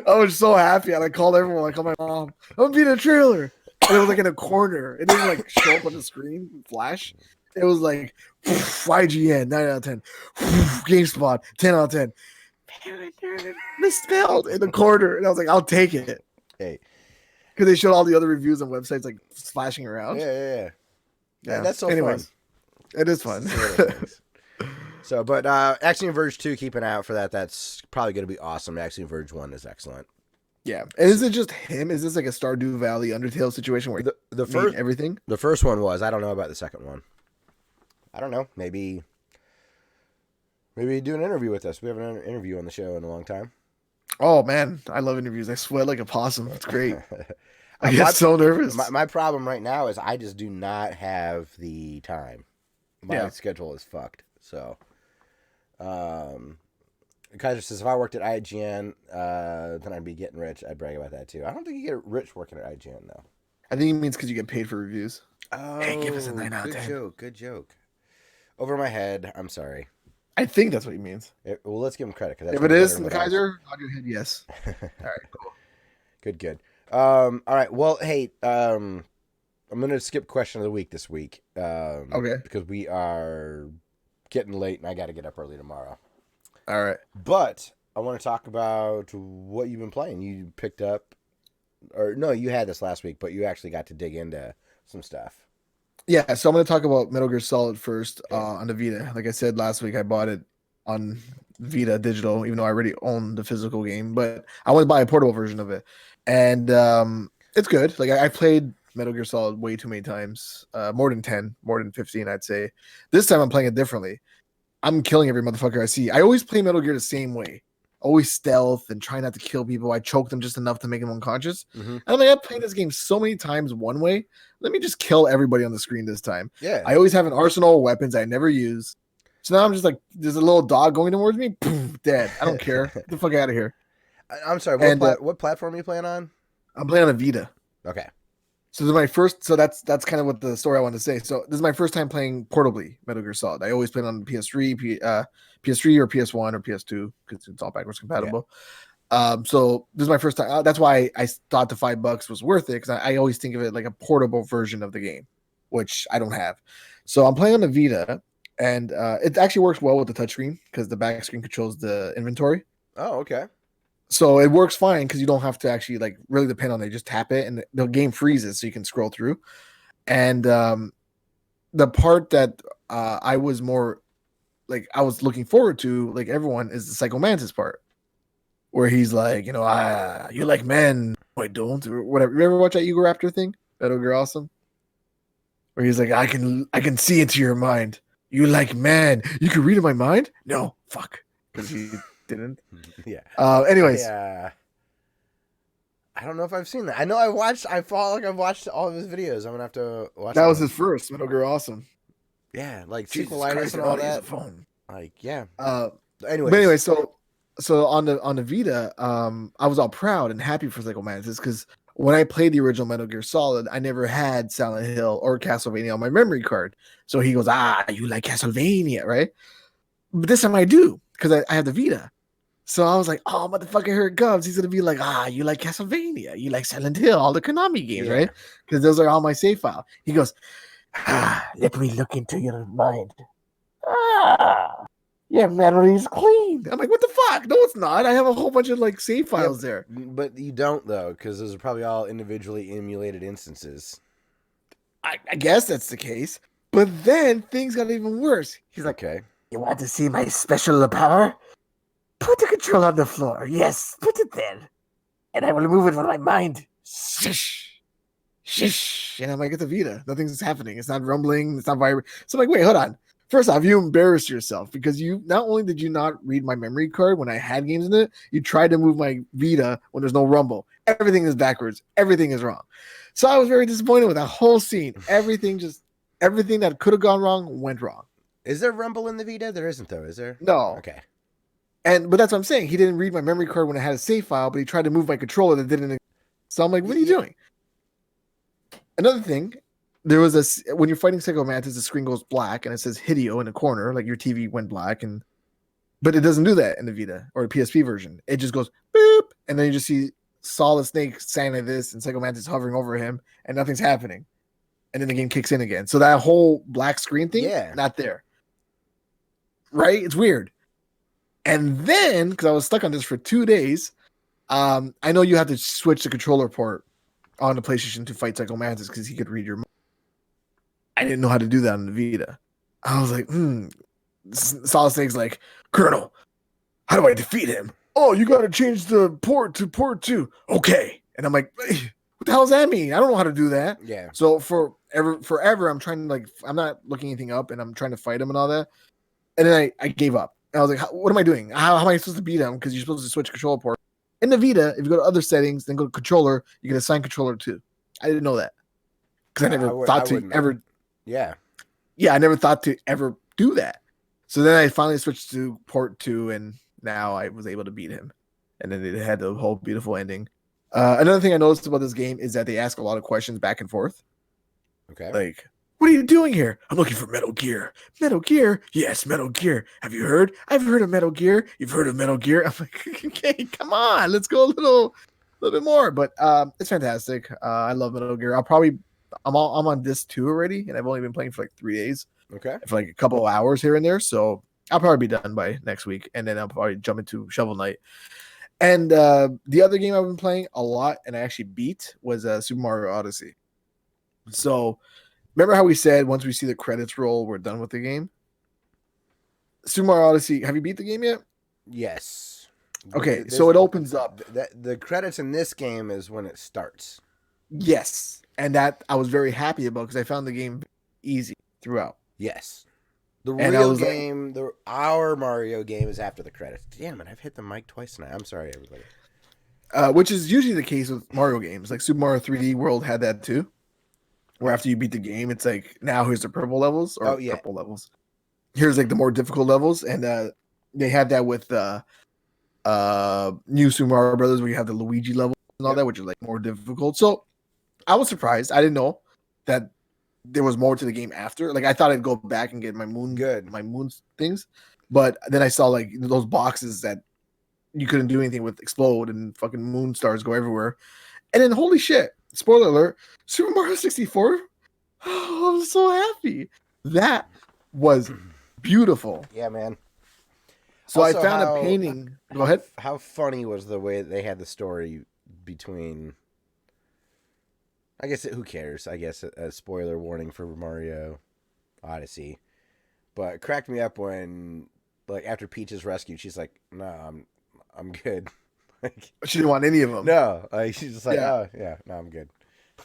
Speaker 2: I was so happy. And I called everyone. I called my mom. I'm being a trailer. And it was like in a corner. It didn't like show up on the screen, flash. It was like IGN, 9 out of 10. GameSpot, 10 out of 10. Misspelled in the corner. And I was like, I'll take it.
Speaker 1: Hey.
Speaker 2: Because they showed all the other reviews on websites like flashing around.
Speaker 1: Yeah. That's so fun.
Speaker 2: It is fun.
Speaker 1: So, but Axiom Verge 2, keeping out for that. That's probably going to be awesome. Axiom Verge 1 is excellent.
Speaker 2: Yeah. And is it just him? Is this like a Stardew Valley Undertale situation where
Speaker 1: the first
Speaker 2: everything?
Speaker 1: The first one was. I don't know about the second one. I don't know. Maybe do an interview with us. We haven't done an interview on the show in a long time.
Speaker 2: Oh, man. I love interviews. I sweat like a possum. It's great. I get so nervous.
Speaker 1: My problem right now is I just do not have the time. My schedule is fucked. So, Kaiser says, if I worked at IGN, then I'd be getting rich. I'd brag about that too. I don't think you get rich working at IGN though.
Speaker 2: I think it means because you get paid for reviews.
Speaker 1: Oh,
Speaker 2: hey, give us a 9 out of 10.
Speaker 1: Good joke. Over my head. I'm sorry.
Speaker 2: I think that's what he means.
Speaker 1: Well, let's give him credit.
Speaker 2: If it is, Kaiser, nod your head yes. All right, cool.
Speaker 1: Good. All right. Well, hey, I'm going to skip question of the week this week.
Speaker 2: Okay.
Speaker 1: Because we are getting late and I got to get up early tomorrow.
Speaker 2: All right.
Speaker 1: But I want to talk about what you've been playing. You picked up, or no, you had this last week, but you actually got to dig into some stuff.
Speaker 2: Yeah, so I'm going to talk about Metal Gear Solid first on the Vita. Like I said last week, I bought it on Vita digital, even though I already own the physical game. But I want to buy a portable version of it. And it's good. Like I played Metal Gear Solid way too many times, more than 10, more than 15, I'd say. This time I'm playing it differently. I'm killing every motherfucker I see. I always play Metal Gear the same way. Always stealth and try not to kill people. I choke them just enough to make them unconscious. Mm-hmm. And I'm like, I've played this game so many times one way. Let me just kill everybody on the screen this time.
Speaker 1: Yeah.
Speaker 2: I always have an arsenal of weapons I never use. So now I'm just like, there's a little dog going towards me. Boom, dead. I don't care. Get the fuck out of here.
Speaker 1: I'm sorry. What platform are you playing on?
Speaker 2: I'm playing on a Vita.
Speaker 1: Okay.
Speaker 2: So this is my first. So that's kind of what the story I wanted to say. So this is my first time playing portably Metal Gear Solid. I always played on PS3, PS3 or PS1 or PS2 because it's all backwards compatible. Yeah. So this is my first time. That's why I thought the $5 was worth it because I always think of it like a portable version of the game, which I don't have. So I'm playing on the Vita, and it actually works well with the touchscreen because the back screen controls the inventory.
Speaker 1: Oh, okay.
Speaker 2: So it works fine because you don't have to actually like really depend on it. You just tap it and the game freezes so you can scroll through. And the part that I was more like I was looking forward to, like everyone, is the Psycho Mantis part. where he's like, you like men. No, I don't, or whatever. You ever watch that Ego Raptor thing? Metal Gear Awesome? Where he's like, I can see into your mind. You like men. You can read in my mind? No, fuck. Because he didn't.
Speaker 1: Yeah.
Speaker 2: Anyways.
Speaker 1: I don't know if I've seen that. I know I feel like I've watched all of his videos. I'm gonna have to watch
Speaker 2: that was his first, Metal Gear Awesome.
Speaker 1: Yeah, like
Speaker 2: sequelitis
Speaker 1: and all that. Phone. Like, yeah.
Speaker 2: Anyway, so on the Vita, I was all proud and happy for Psycho Mantis because when I played the original Metal Gear Solid, I never had Silent Hill or Castlevania on my memory card. So he goes, you like Castlevania, right? But this time I do because I have the Vita. So I was like, oh, motherfucker, here it comes. He's going to be like, you like Castlevania. You like Silent Hill, all the Konami games, right? Because those are all my save file. He goes, let me look into your mind. Your memory's clean. I'm like, what the fuck? No, it's not. I have a whole bunch of like save files there.
Speaker 1: But you don't, though, because those are probably all individually emulated instances.
Speaker 2: I guess that's the case. But then things got even worse. He's like,
Speaker 1: okay.
Speaker 2: You want to see my special power? Put the controller on the floor. Yes, put it there. And I will remove it from my mind. Shish. Shish. And I'm like, it's a Vita. Nothing's happening. It's not rumbling. It's not vibrating. So I'm like, wait, hold on. First off, you embarrassed yourself because you not only did you not read my memory card when I had games in it, you tried to move my Vita when there's no rumble. Everything is backwards. Everything is wrong. So I was very disappointed with that whole scene. Everything that could have gone wrong went wrong.
Speaker 1: Is there rumble in the Vita? There isn't, though, is there?
Speaker 2: No.
Speaker 1: Okay.
Speaker 2: But that's what I'm saying. He didn't read my memory card when I had a save file, but he tried to move my controller that didn't. So I'm like, what are you doing? Another thing, there was when you're fighting Psycho Mantis, the screen goes black and it says Hideo in the corner, like your TV went black, but it doesn't do that in the Vita or the PSP version. It just goes boop, and then you just see Solid Snake standing like this and Psycho Mantis hovering over him, and nothing's happening. And then the game kicks in again. So that whole black screen thing, not there. Right? It's weird. And then, because I was stuck on this for 2 days, I know you have to switch the controller port on the PlayStation to fight Psycho Mantis because he could read your mind. I didn't know how to do that on the Vita. I was like, Solid Snake's like, Colonel, how do I defeat him? Oh, you got to change the port to port 2. Okay. And I'm like, what the hell does that mean? I don't know how to do that.
Speaker 1: Yeah.
Speaker 2: So forever, I'm trying to I'm not looking anything up and I'm trying to fight him and all that. And then I gave up. I was like, what am I doing? How am I supposed to beat him? Because you're supposed to switch controller port. In the Vita, if you go to other settings, then go to controller, you can assign controller to. I didn't know that. Because I never thought to ever.
Speaker 1: Yeah.
Speaker 2: Yeah, I never thought to ever do that. So then I finally switched to port 2, and now I was able to beat him. And then it had the whole beautiful ending. Another thing I noticed about this game is that they ask a lot of questions back and forth.
Speaker 1: Okay.
Speaker 2: Like, what are you doing here? I'm looking for Metal Gear. Metal Gear? Yes, Metal Gear. Have you heard? I've heard of Metal Gear. You've heard of Metal Gear? I'm like, okay, come on. Let's go a little bit more. But it's fantastic. I love Metal Gear. I'm on disc 2 already, and I've only been playing for like 3 days.
Speaker 1: Okay.
Speaker 2: For like a couple of hours here and there. So I'll probably be done by next week. And then I'll probably jump into Shovel Knight. And the other game I've been playing a lot, and I actually beat, was Super Mario Odyssey. So remember how we said once we see the credits roll, we're done with the game? Super Mario Odyssey, have you beat the game yet?
Speaker 1: Yes.
Speaker 2: Okay, so it opens up.
Speaker 1: The credits in this game is when it starts.
Speaker 2: Yes, and that I was very happy about because I found the game easy throughout.
Speaker 1: Yes. The real game, our Mario game is after the credits. Damn it, I've hit the mic twice tonight. I'm sorry, everybody.
Speaker 2: Which is usually the case with Mario games. Like Super Mario 3D World had that too. Where after you beat the game, it's like, now here's the purple levels or purple levels. Here's like the more difficult levels. And they had that with New Super Mario Brothers where you have the Luigi level and all that, which is like more difficult. So I was surprised. I didn't know that there was more to the game after. Like I thought I'd go back and get my moon things. But then I saw like those boxes that you couldn't do anything with explode and fucking moon stars go everywhere. And then holy shit. Spoiler alert, Super Mario 64. Oh, I'm so happy. That was beautiful.
Speaker 1: Yeah, man.
Speaker 2: So also, I found a painting. Go ahead.
Speaker 1: How funny was the way they had the story between... I guess, who cares? I guess a spoiler warning for Mario Odyssey. But it cracked me up when, like, after Peach is rescued, she's like, no, I'm good. Like,
Speaker 2: She didn't want any of them.
Speaker 1: no, like she's just like,
Speaker 2: Yeah.
Speaker 1: oh yeah, no, I'm good.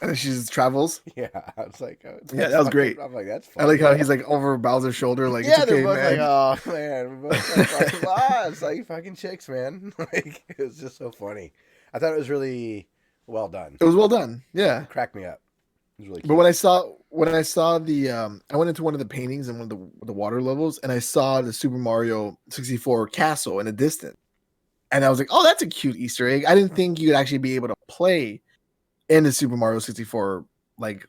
Speaker 2: And then she just travels.
Speaker 1: Yeah, I was like, oh,
Speaker 2: Yeah,
Speaker 1: that's
Speaker 2: that was
Speaker 1: fucking,
Speaker 2: great.
Speaker 1: I'm like, that's
Speaker 2: I like
Speaker 1: funny.
Speaker 2: how he's like over Bowser's shoulder, like, it's
Speaker 1: Yeah, they're
Speaker 2: okay,
Speaker 1: both like,
Speaker 2: man.
Speaker 1: oh man, we're both like fucking lost, like fucking chicks, man. Like it was just so funny. I thought it was really well done.
Speaker 2: It was well done. Yeah.
Speaker 1: It cracked me up. It was really
Speaker 2: But
Speaker 1: cute.
Speaker 2: when I saw the I went into one of the paintings in one of the water levels, and I saw the Super Mario 64 castle in the distance. And I was like, oh, that's a cute Easter egg. I didn't think you'd actually be able to play in the Super Mario 64 like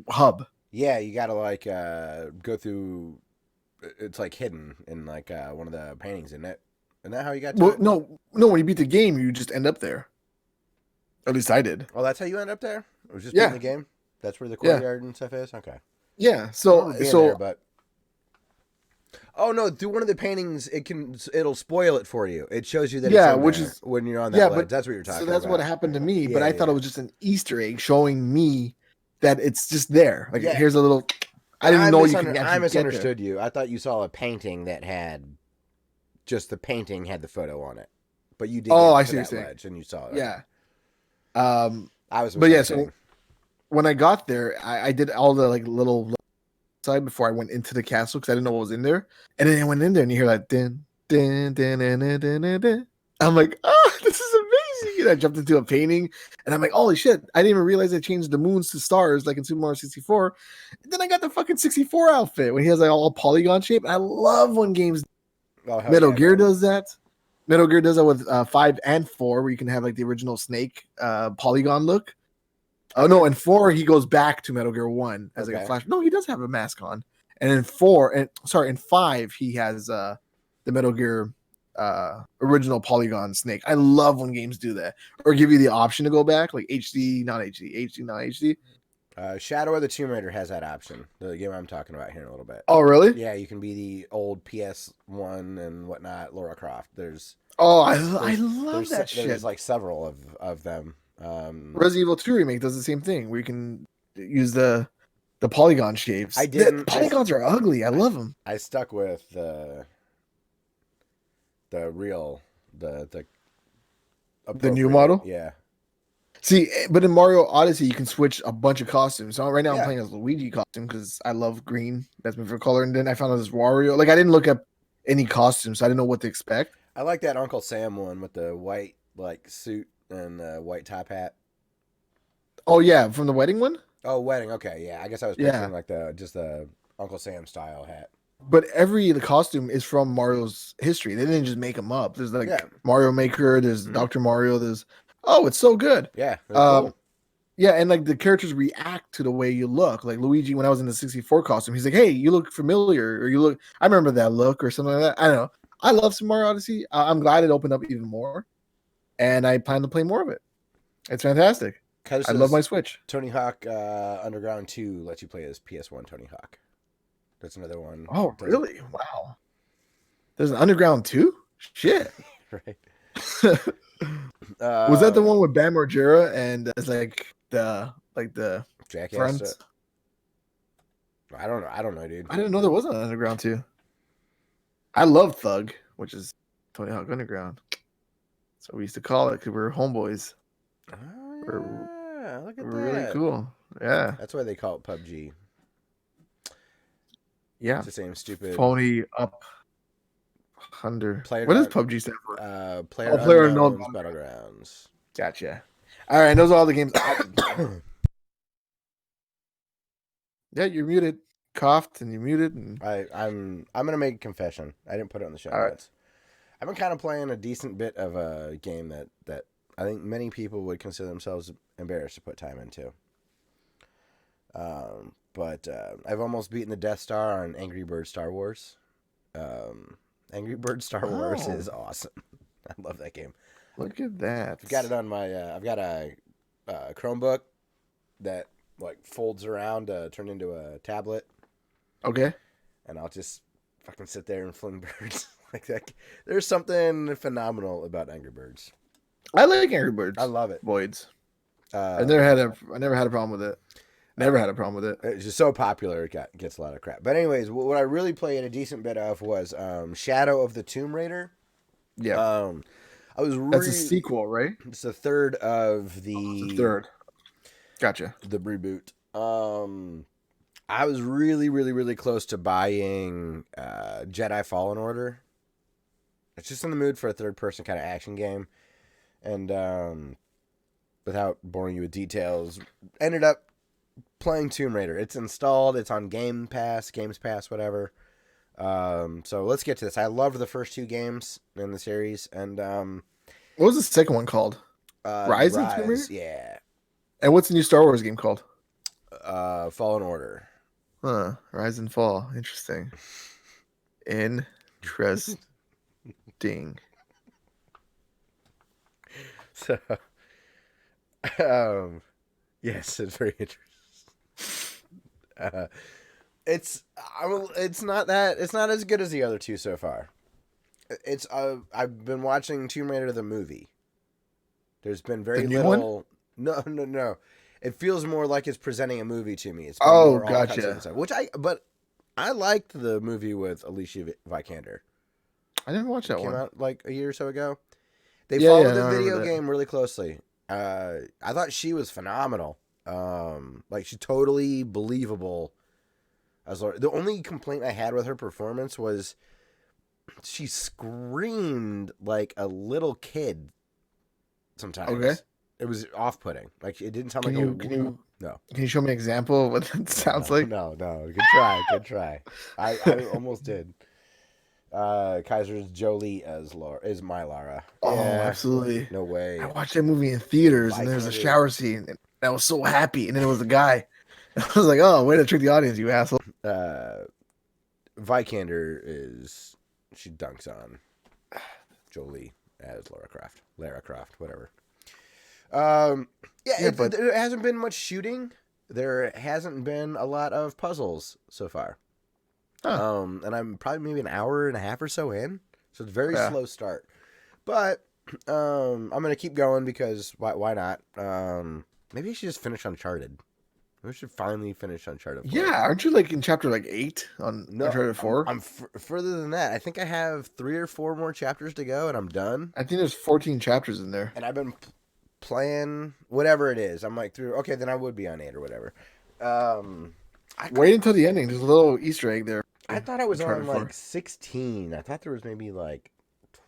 Speaker 2: hub.
Speaker 1: Yeah, you gotta like go through. It's like hidden in like one of the paintings, isn't it? Isn't that how you got to
Speaker 2: Well,
Speaker 1: it?
Speaker 2: no, when you beat the game, you just end up there. At least I did.
Speaker 1: Oh, that's how you end up there. It was just
Speaker 2: Yeah.
Speaker 1: beating the game. That's where the
Speaker 2: Yeah.
Speaker 1: courtyard and stuff is. Okay.
Speaker 2: Yeah.
Speaker 1: I
Speaker 2: So
Speaker 1: remember being
Speaker 2: so
Speaker 1: there, but oh no, through one of the paintings, it'll spoil it for you. It shows you that
Speaker 2: yeah,
Speaker 1: it's in
Speaker 2: which
Speaker 1: there
Speaker 2: is
Speaker 1: when you're on that
Speaker 2: yeah,
Speaker 1: ledge.
Speaker 2: but
Speaker 1: That's what you're talking
Speaker 2: so that's
Speaker 1: about.
Speaker 2: what happened to me. But
Speaker 1: Yeah,
Speaker 2: I thought it
Speaker 1: yeah.
Speaker 2: was just an Easter egg showing me that it's just there. Like
Speaker 1: Yeah.
Speaker 2: here's a little. I didn't know you could actually
Speaker 1: I
Speaker 2: get there.
Speaker 1: misunderstood you. I thought you saw a painting that had just the painting had the photo on it, but you did.
Speaker 2: Oh,
Speaker 1: Get
Speaker 2: I
Speaker 1: to
Speaker 2: see what
Speaker 1: that
Speaker 2: you're saying.
Speaker 1: ledge and you saw it.
Speaker 2: Yeah.
Speaker 1: I was.
Speaker 2: But yeah,
Speaker 1: misunderstanding.
Speaker 2: so when I got there, I did all the like little side before I went into the castle because I didn't know what was in there. And then I went in there and you hear like din din din din din din din. Din. I'm like, oh, this is amazing. And I jumped into a painting and I'm like, holy shit, I didn't even realize they changed the moons to stars like in Super Mario 64. And then I got the fucking 64 outfit when he has like all polygon shape. And I love when games
Speaker 1: Oh, hell
Speaker 2: Metal
Speaker 1: yeah,
Speaker 2: Gear
Speaker 1: man.
Speaker 2: does that. Metal Gear does that with 5 and 4, where you can have like the original Snake polygon look. Oh no, in 4 he goes back to Metal Gear 1 as like
Speaker 1: Okay.
Speaker 2: a flash. No, he does have a mask on. And in 4, and sorry, in 5 he has the Metal Gear original polygon Snake. I love when games do that, or give you the option to go back, like HD, not HD, HD, not HD.
Speaker 1: Shadow of the Tomb Raider has that option. The game I'm talking about here in a little bit.
Speaker 2: Oh really?
Speaker 1: Yeah, you can be the old PS1 and whatnot, Lara Croft.
Speaker 2: Oh, I love that shit.
Speaker 1: There's like several of them.
Speaker 2: Resident Evil 2 remake does the same thing, where you can use the polygon shapes.
Speaker 1: I didn't-
Speaker 2: The polygons are ugly. I love them.
Speaker 1: I stuck with the real the
Speaker 2: new
Speaker 1: appropriate-
Speaker 2: model?
Speaker 1: Yeah.
Speaker 2: See, but in Mario Odyssey, you can switch a bunch of costumes. So right now
Speaker 1: Yeah.
Speaker 2: I'm playing as Luigi costume because I love green. That's my favorite color. And then I found out this Wario. Like I didn't look up any costumes, so I didn't know what to expect.
Speaker 1: I like that Uncle Sam one with the white like suit and the white top hat.
Speaker 2: Oh yeah, from the wedding one.
Speaker 1: Oh, wedding. Okay, yeah. I guess I was
Speaker 2: Yeah.
Speaker 1: picturing like the Uncle Sam style hat.
Speaker 2: But the costume is from Mario's history. They didn't just make them up. There's like
Speaker 1: Yeah.
Speaker 2: Mario Maker. There's
Speaker 1: Mhm.
Speaker 2: Dr. Mario. There's it's so good.
Speaker 1: Yeah. they're
Speaker 2: Um,
Speaker 1: cool.
Speaker 2: Yeah, and like the characters react to the way you look. Like Luigi, when I was in the 64 costume, he's like, "Hey, you look familiar," or "You look." I remember that look, or something like that. I don't know. I love Super Mario Odyssey. I'm glad it opened up even more, and I plan to play more of it. It's fantastic. I love my Switch.
Speaker 1: Tony Hawk Underground 2 lets you play as PS1 Tony Hawk. That's another one.
Speaker 2: Oh,
Speaker 1: Doesn't-
Speaker 2: really? Wow. There's an Underground too. Shit.
Speaker 1: Right.
Speaker 2: Was that the one with Bam Margera and it's like the
Speaker 1: Jackass?
Speaker 2: friends?
Speaker 1: I don't know. I don't know, dude.
Speaker 2: I didn't know there was an Underground too. I love Thug, which is Tony Hawk Underground. So we used to call it because we were homeboys.
Speaker 1: Oh,
Speaker 2: We're-
Speaker 1: yeah. Look at
Speaker 2: We're
Speaker 1: that.
Speaker 2: really cool. Yeah.
Speaker 1: That's why they call it PUBG.
Speaker 2: Yeah.
Speaker 1: It's the same stupid
Speaker 2: Phony up under.
Speaker 1: Player
Speaker 2: What does
Speaker 1: Guard-
Speaker 2: PUBG stand for?
Speaker 1: Player
Speaker 2: PlayerUnknown's
Speaker 1: Battlegrounds.
Speaker 2: Gotcha. All right, those are all the games. Yeah, you're muted. Coughed and you're muted. And
Speaker 1: I'm gonna make a confession. I didn't put it on the show
Speaker 2: All right.
Speaker 1: notes. I've been kind of playing a decent bit of a game that I think many people would consider themselves embarrassed to put time into. But I've almost beaten the Death Star on Angry Birds Star Wars. Angry Birds Star Wars
Speaker 2: Oh.
Speaker 1: is awesome. I love that game.
Speaker 2: look at that.
Speaker 1: I've got it on my. I've got a Chromebook that like folds around to turn into a tablet,
Speaker 2: Okay.
Speaker 1: and I'll just fucking sit there and fling birds like that. There's something phenomenal about Angry Birds.
Speaker 2: I like Angry Birds.
Speaker 1: I love it.
Speaker 2: Voids.
Speaker 1: Uh,
Speaker 2: I never had a problem with it. Never had a problem with it.
Speaker 1: It's just so popular, it gets a lot of crap. But anyways, what I really played a decent bit of was Shadow of the Tomb Raider.
Speaker 2: Yeah.
Speaker 1: I was
Speaker 2: That's a sequel, right?
Speaker 1: It's the third of
Speaker 2: The third. Gotcha.
Speaker 1: the reboot. I was really, really, really close to buying Jedi Fallen Order. It's just in the mood for a third-person kind of action game, and without boring you with details, ended up playing Tomb Raider. It's installed. It's on Games Pass, whatever. So let's get to this. I loved the first 2 games in the series, and
Speaker 2: what was the second one called? Rise of Tomb Raider?
Speaker 1: Yeah.
Speaker 2: And what's the new Star Wars game called?
Speaker 1: Fallen Order.
Speaker 2: Huh. Rise and Fall. Interesting. Interesting.
Speaker 1: So, yes, it's very interesting. It's not as good as the other 2 so far. I've been watching Tomb Raider the movie. There's been very little. One? No. It feels more like it's presenting a movie to me. It's more
Speaker 2: gotcha.
Speaker 1: Stuff, but I liked the movie with Alicia Vikander.
Speaker 2: I didn't watch that one.
Speaker 1: Came out like a year or so ago. They followed the video game really closely. I thought she was phenomenal. Like she's totally believable as Laura. The only complaint I had with her performance was she screamed like a little kid sometimes. Okay. It was off-putting. Like it didn't sound no.
Speaker 2: Can you show me an example of what that sounds like?
Speaker 1: No. Good try. I almost did. Kaiser's Jolie is my Lara.
Speaker 2: Oh, yeah, absolutely.
Speaker 1: No way.
Speaker 2: I watched that movie in theaters, and there's a shower scene, and I was so happy. And then it was a guy. And I was like, "Oh, way to trick the audience, you asshole!"
Speaker 1: Vikander she dunks on Jolie as Lara Croft, whatever. But there hasn't been much shooting. There hasn't been a lot of puzzles so far. Huh. And I'm probably maybe an hour and a half or so in, so it's a very slow start. But I'm gonna keep going because why not? Maybe I should just finish Uncharted. We should finally finish Uncharted 4.
Speaker 2: Yeah, aren't you like in chapter 8 on Uncharted 4?
Speaker 1: I'm further than that. I think I have 3 or 4 more chapters to go, and I'm done.
Speaker 2: I think there's 14 chapters in there.
Speaker 1: And I've been playing whatever it is. I'm like through. Okay, then I would be on 8 or whatever.
Speaker 2: Wait until the ending. There's a little Easter egg there.
Speaker 1: I thought I was on like 16. I thought there was maybe like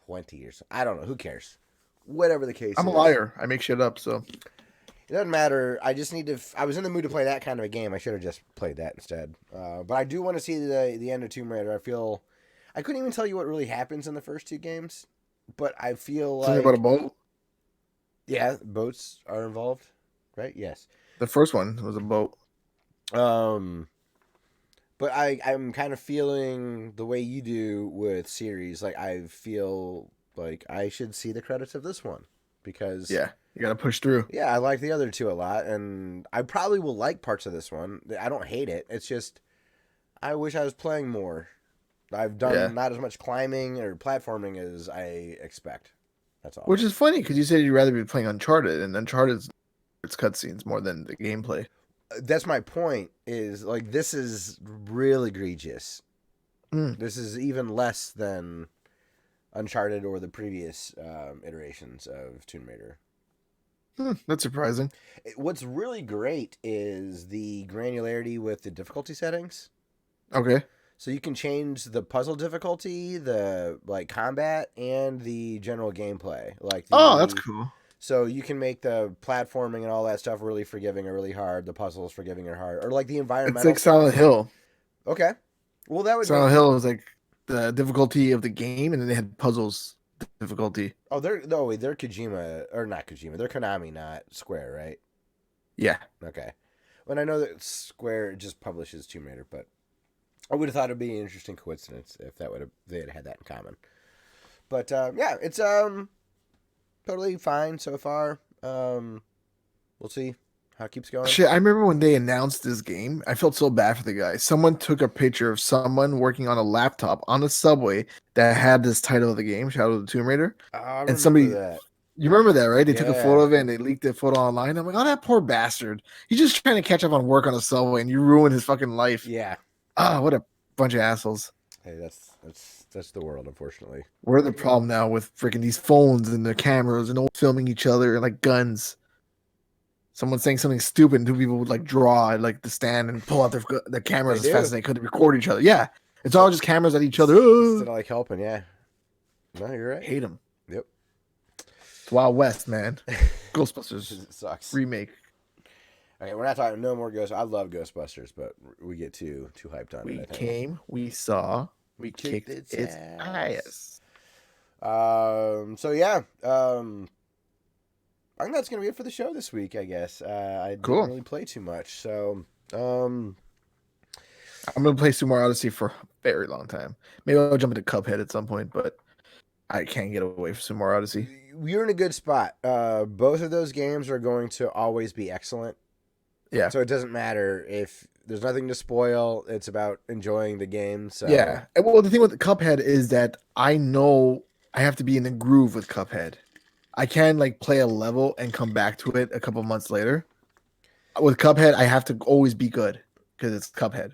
Speaker 1: 20 or something. I don't know. Who cares? Whatever the case.
Speaker 2: I'm a liar. I make shit up, so.
Speaker 1: It doesn't matter. I just need to. I was in the mood to play that kind of a game. I should have just played that instead. But I do want to see the end of Tomb Raider. I couldn't even tell you what really happens in the first 2 games, but I feel
Speaker 2: something about a boat.
Speaker 1: Yeah, boats are involved, right? Yes.
Speaker 2: The first one was a boat.
Speaker 1: But I'm kind of feeling the way you do with series. Like I feel like I should see the credits of this one because
Speaker 2: you gotta push through.
Speaker 1: Yeah, I like the other 2 a lot, and I probably will like parts of this one. I don't hate it. It's just I wish I was playing more. I've done not as much climbing or platforming as I expect. That's all.
Speaker 2: Which is funny because you said you'd rather be playing Uncharted, and Uncharted's it's cutscenes more than the gameplay.
Speaker 1: That's my point. Is like this is real egregious. This is even less than Uncharted or the previous iterations of Tomb Raider.
Speaker 2: That's surprising.
Speaker 1: What's really great is the granularity with the difficulty settings.
Speaker 2: Okay.
Speaker 1: So you can change the puzzle difficulty, the combat, and the general gameplay.
Speaker 2: That's cool.
Speaker 1: So you can make the platforming and all that stuff really forgiving or really hard. The puzzles forgiving or hard, or like the environmental.
Speaker 2: It's like Silent Hill.
Speaker 1: Okay. Well, that would
Speaker 2: Silent Hill was like the difficulty of the game, and then they had puzzles difficulty.
Speaker 1: Oh, they're Kojima or not Kojima. They're Konami, not Square, right?
Speaker 2: Yeah.
Speaker 1: Okay. Well, I know that Square just publishes Tomb Raider, but I would have thought it'd be an interesting coincidence if they had that in common. But it's totally fine so far. We'll see how it keeps going.
Speaker 2: Shit, I remember when they announced this game, I felt so bad for the guy. Someone took a picture of someone working on a laptop on a subway that had this title of the game, Shadow of the Tomb Raider.
Speaker 1: And somebody that.
Speaker 2: You remember that, right? They took a photo of it and they leaked the photo online. I'm like, oh, that poor bastard. He's just trying to catch up on work on a subway and you ruined his fucking life.
Speaker 1: Yeah.
Speaker 2: What a bunch of assholes.
Speaker 1: Hey, that's the world, unfortunately.
Speaker 2: We're the problem now with freaking these phones and the cameras and all filming each other and like guns. Someone saying something stupid, and two people would like draw at like the stand and pull out their
Speaker 1: They
Speaker 2: cameras as fast
Speaker 1: do.
Speaker 2: as they could to record each other. Yeah, it's all
Speaker 1: So,
Speaker 2: just cameras at each other.
Speaker 1: instead of like helping, yeah. No, you're right.
Speaker 2: Hate them.
Speaker 1: Yep.
Speaker 2: It's Wild West, man. Ghostbusters
Speaker 1: It sucks.
Speaker 2: remake.
Speaker 1: Okay, we're not talking no more Ghost. I love Ghostbusters, but we get too hyped on it.
Speaker 2: We
Speaker 1: I think.
Speaker 2: came, we saw, we kicked its ass.
Speaker 1: So yeah. I think that's gonna be it for the show this week. I guess. I
Speaker 2: Cool.
Speaker 1: didn't really play too much, so.
Speaker 2: I'm gonna play Super Mario Odyssey for a very long time. Maybe I'll jump into Cuphead at some point, but I can't get away from Super Mario Odyssey.
Speaker 1: You're in a good spot. Both of those games are going to always be excellent.
Speaker 2: Yeah.
Speaker 1: So it doesn't matter if there's nothing to spoil. It's about enjoying the game. So
Speaker 2: Yeah. And, well, the thing with Cuphead is that I know I have to be in the groove with Cuphead. I can like play a level and come back to it a couple months later. With Cuphead, I have to always be good because it's Cuphead.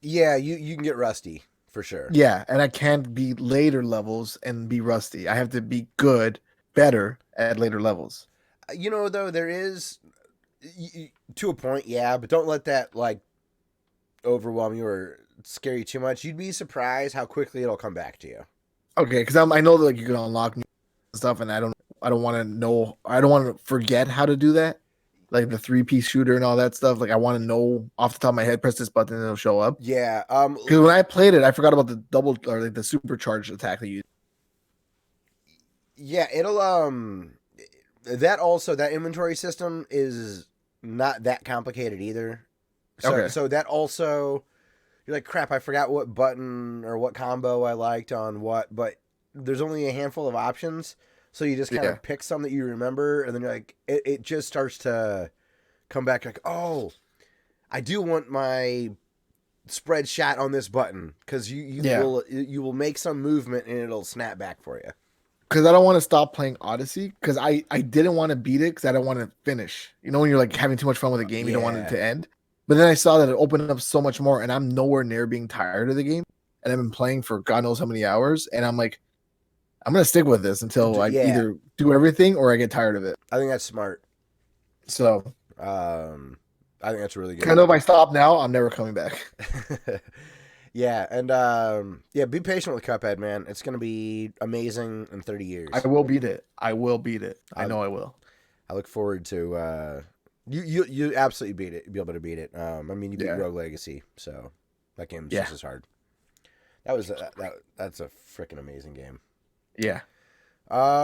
Speaker 1: Yeah, you can get rusty for sure.
Speaker 2: Yeah, and I can't be later levels and be rusty. I have to be good, better at later levels.
Speaker 1: You know, though, there is to a point, yeah, but don't let that like overwhelm you or scare you too much. You'd be surprised how quickly it'll come back to you.
Speaker 2: Okay, because I know that like you can unlock new stuff, and I don't want to know. I don't want to forget how to do that, like the 3-piece shooter and all that stuff. Like I want to know off the top of my head. Press this button and it'll show up.
Speaker 1: Yeah.
Speaker 2: Because when I played it, I forgot about the double or like the supercharged attack that you.
Speaker 1: Yeah, it'll that inventory system is not that complicated either. So,
Speaker 2: Okay.
Speaker 1: So that also, you're like, crap, I forgot what button or what combo I liked on what, but there's only a handful of options. So you just kind of pick some that you remember, and then you're like, it just starts to come back like, oh, I do want my spread shot on this button, because you will make some movement and it'll snap back for you.
Speaker 2: Because I don't want to stop playing Odyssey, because I didn't want to beat it because I don't want to finish. You know, when you're like having too much fun with a game, you don't want it to end. But then I saw that it opened up so much more, and I'm nowhere near being tired of the game. And I've been playing for God knows how many hours, and I'm like, I'm gonna stick with this until I either do everything or I get tired of it.
Speaker 1: I think that's smart.
Speaker 2: So,
Speaker 1: I think that's really good.
Speaker 2: I know if I stop now, I'm never coming back.
Speaker 1: Yeah, and be patient with Cuphead, man. It's gonna be amazing in 30 years.
Speaker 2: I will beat it. I know I will.
Speaker 1: I look forward to you absolutely beat it. Be able to beat it. I mean, you beat Rogue Legacy, so that game's just as hard. That's a freaking amazing game.
Speaker 2: Yeah.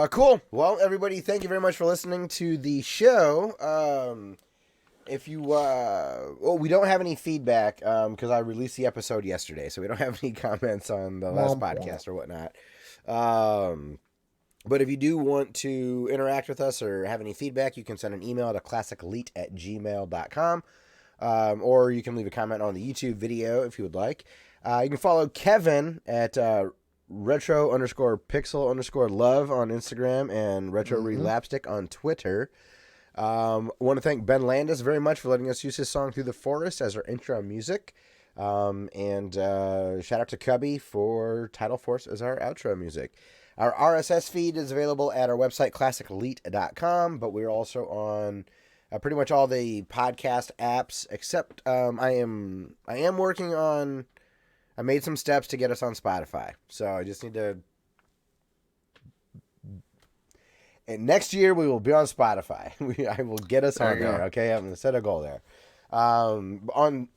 Speaker 1: Cool. Well, everybody, thank you very much for listening to the show. If you, we don't have any feedback, because I released the episode yesterday, so we don't have any comments on the last podcast or whatnot. But if you do want to interact with us or have any feedback, you can send an email to classicelite@gmail.com, or you can leave a comment on the YouTube video if you would like. You can follow Kevin at, retro_pixel_love on Instagram and retro-relapstick on Twitter. I want to thank Ben Landis very much for letting us use his song Through the Forest as our intro music. And shout out to Cubby for Tidal Force as our outro music. Our RSS feed is available at our website, classicelite.com, but we're also on pretty much all the podcast apps, except I am working on... I made some steps to get us on Spotify, so I just need to... And next year, we will be on Spotify. I will get us on there, okay? I'm going to set a goal there. On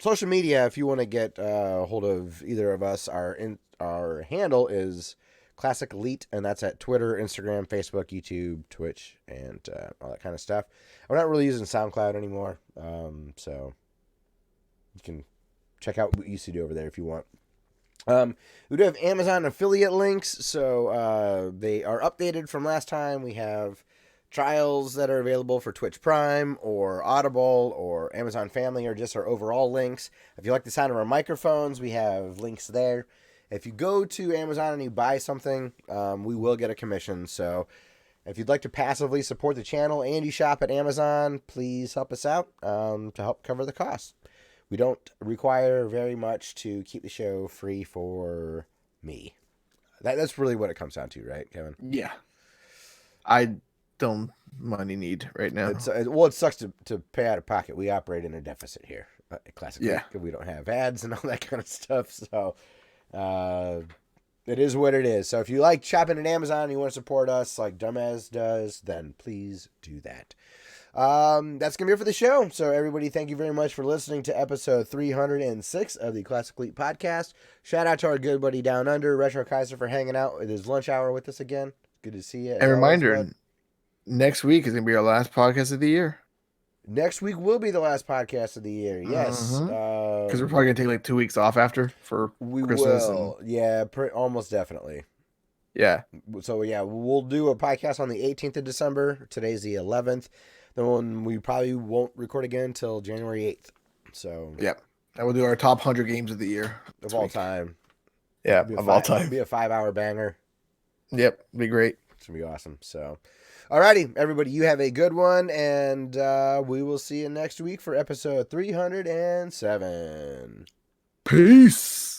Speaker 1: social media, if you want to get hold of either of us, our handle is Classic Elite, and that's at Twitter, Instagram, Facebook, YouTube, Twitch, and all that kind of stuff. We're not really using SoundCloud anymore, so you can check out what we used to do over there if you want. We do have Amazon affiliate links, so they are updated from last time. We have trials that are available for Twitch Prime or Audible or Amazon Family, or just our overall links. If you like the sound of our microphones, we have links there. If you go to Amazon and you buy something, we will get a commission. So if you'd like to passively support the channel and you shop at Amazon, please help us out to help cover the costs. We don't require very much to keep the show free for me. That's really what it comes down to, right, Kevin?
Speaker 2: Yeah. I don't money need right now.
Speaker 1: It sucks to pay out of pocket. We operate in a deficit here, classically.
Speaker 2: Yeah.
Speaker 1: We don't have ads and all that kind of stuff, so it is what it is. So if you like shopping at Amazon and you want to support us like Dumbass does, then please do that. That's gonna be it for the show. So everybody, thank you very much for listening to episode 306 of the Classic Elite Podcast. Shout out to our good buddy down under, Retro Kaiser, for hanging out with his lunch hour with us again. Good to see you.
Speaker 2: And reminder, next week is gonna be our last podcast of the year.
Speaker 1: Next week will be the last podcast of the year. Yes,
Speaker 2: because we're probably gonna take like 2 weeks off after for Christmas.
Speaker 1: Yeah, almost definitely.
Speaker 2: Yeah.
Speaker 1: So yeah, we'll do a podcast on the 18th of December. Today's the 11th. Then we probably won't record again until January 8th. So
Speaker 2: yeah, and we'll do our top 100 games of the year
Speaker 1: of all time.
Speaker 2: Yeah, of all time.
Speaker 1: It'll be a 5-hour banger.
Speaker 2: Yep, be great.
Speaker 1: It's gonna be awesome. So, alrighty, everybody, you have a good one, and we will see you next week for episode 307.
Speaker 2: Peace.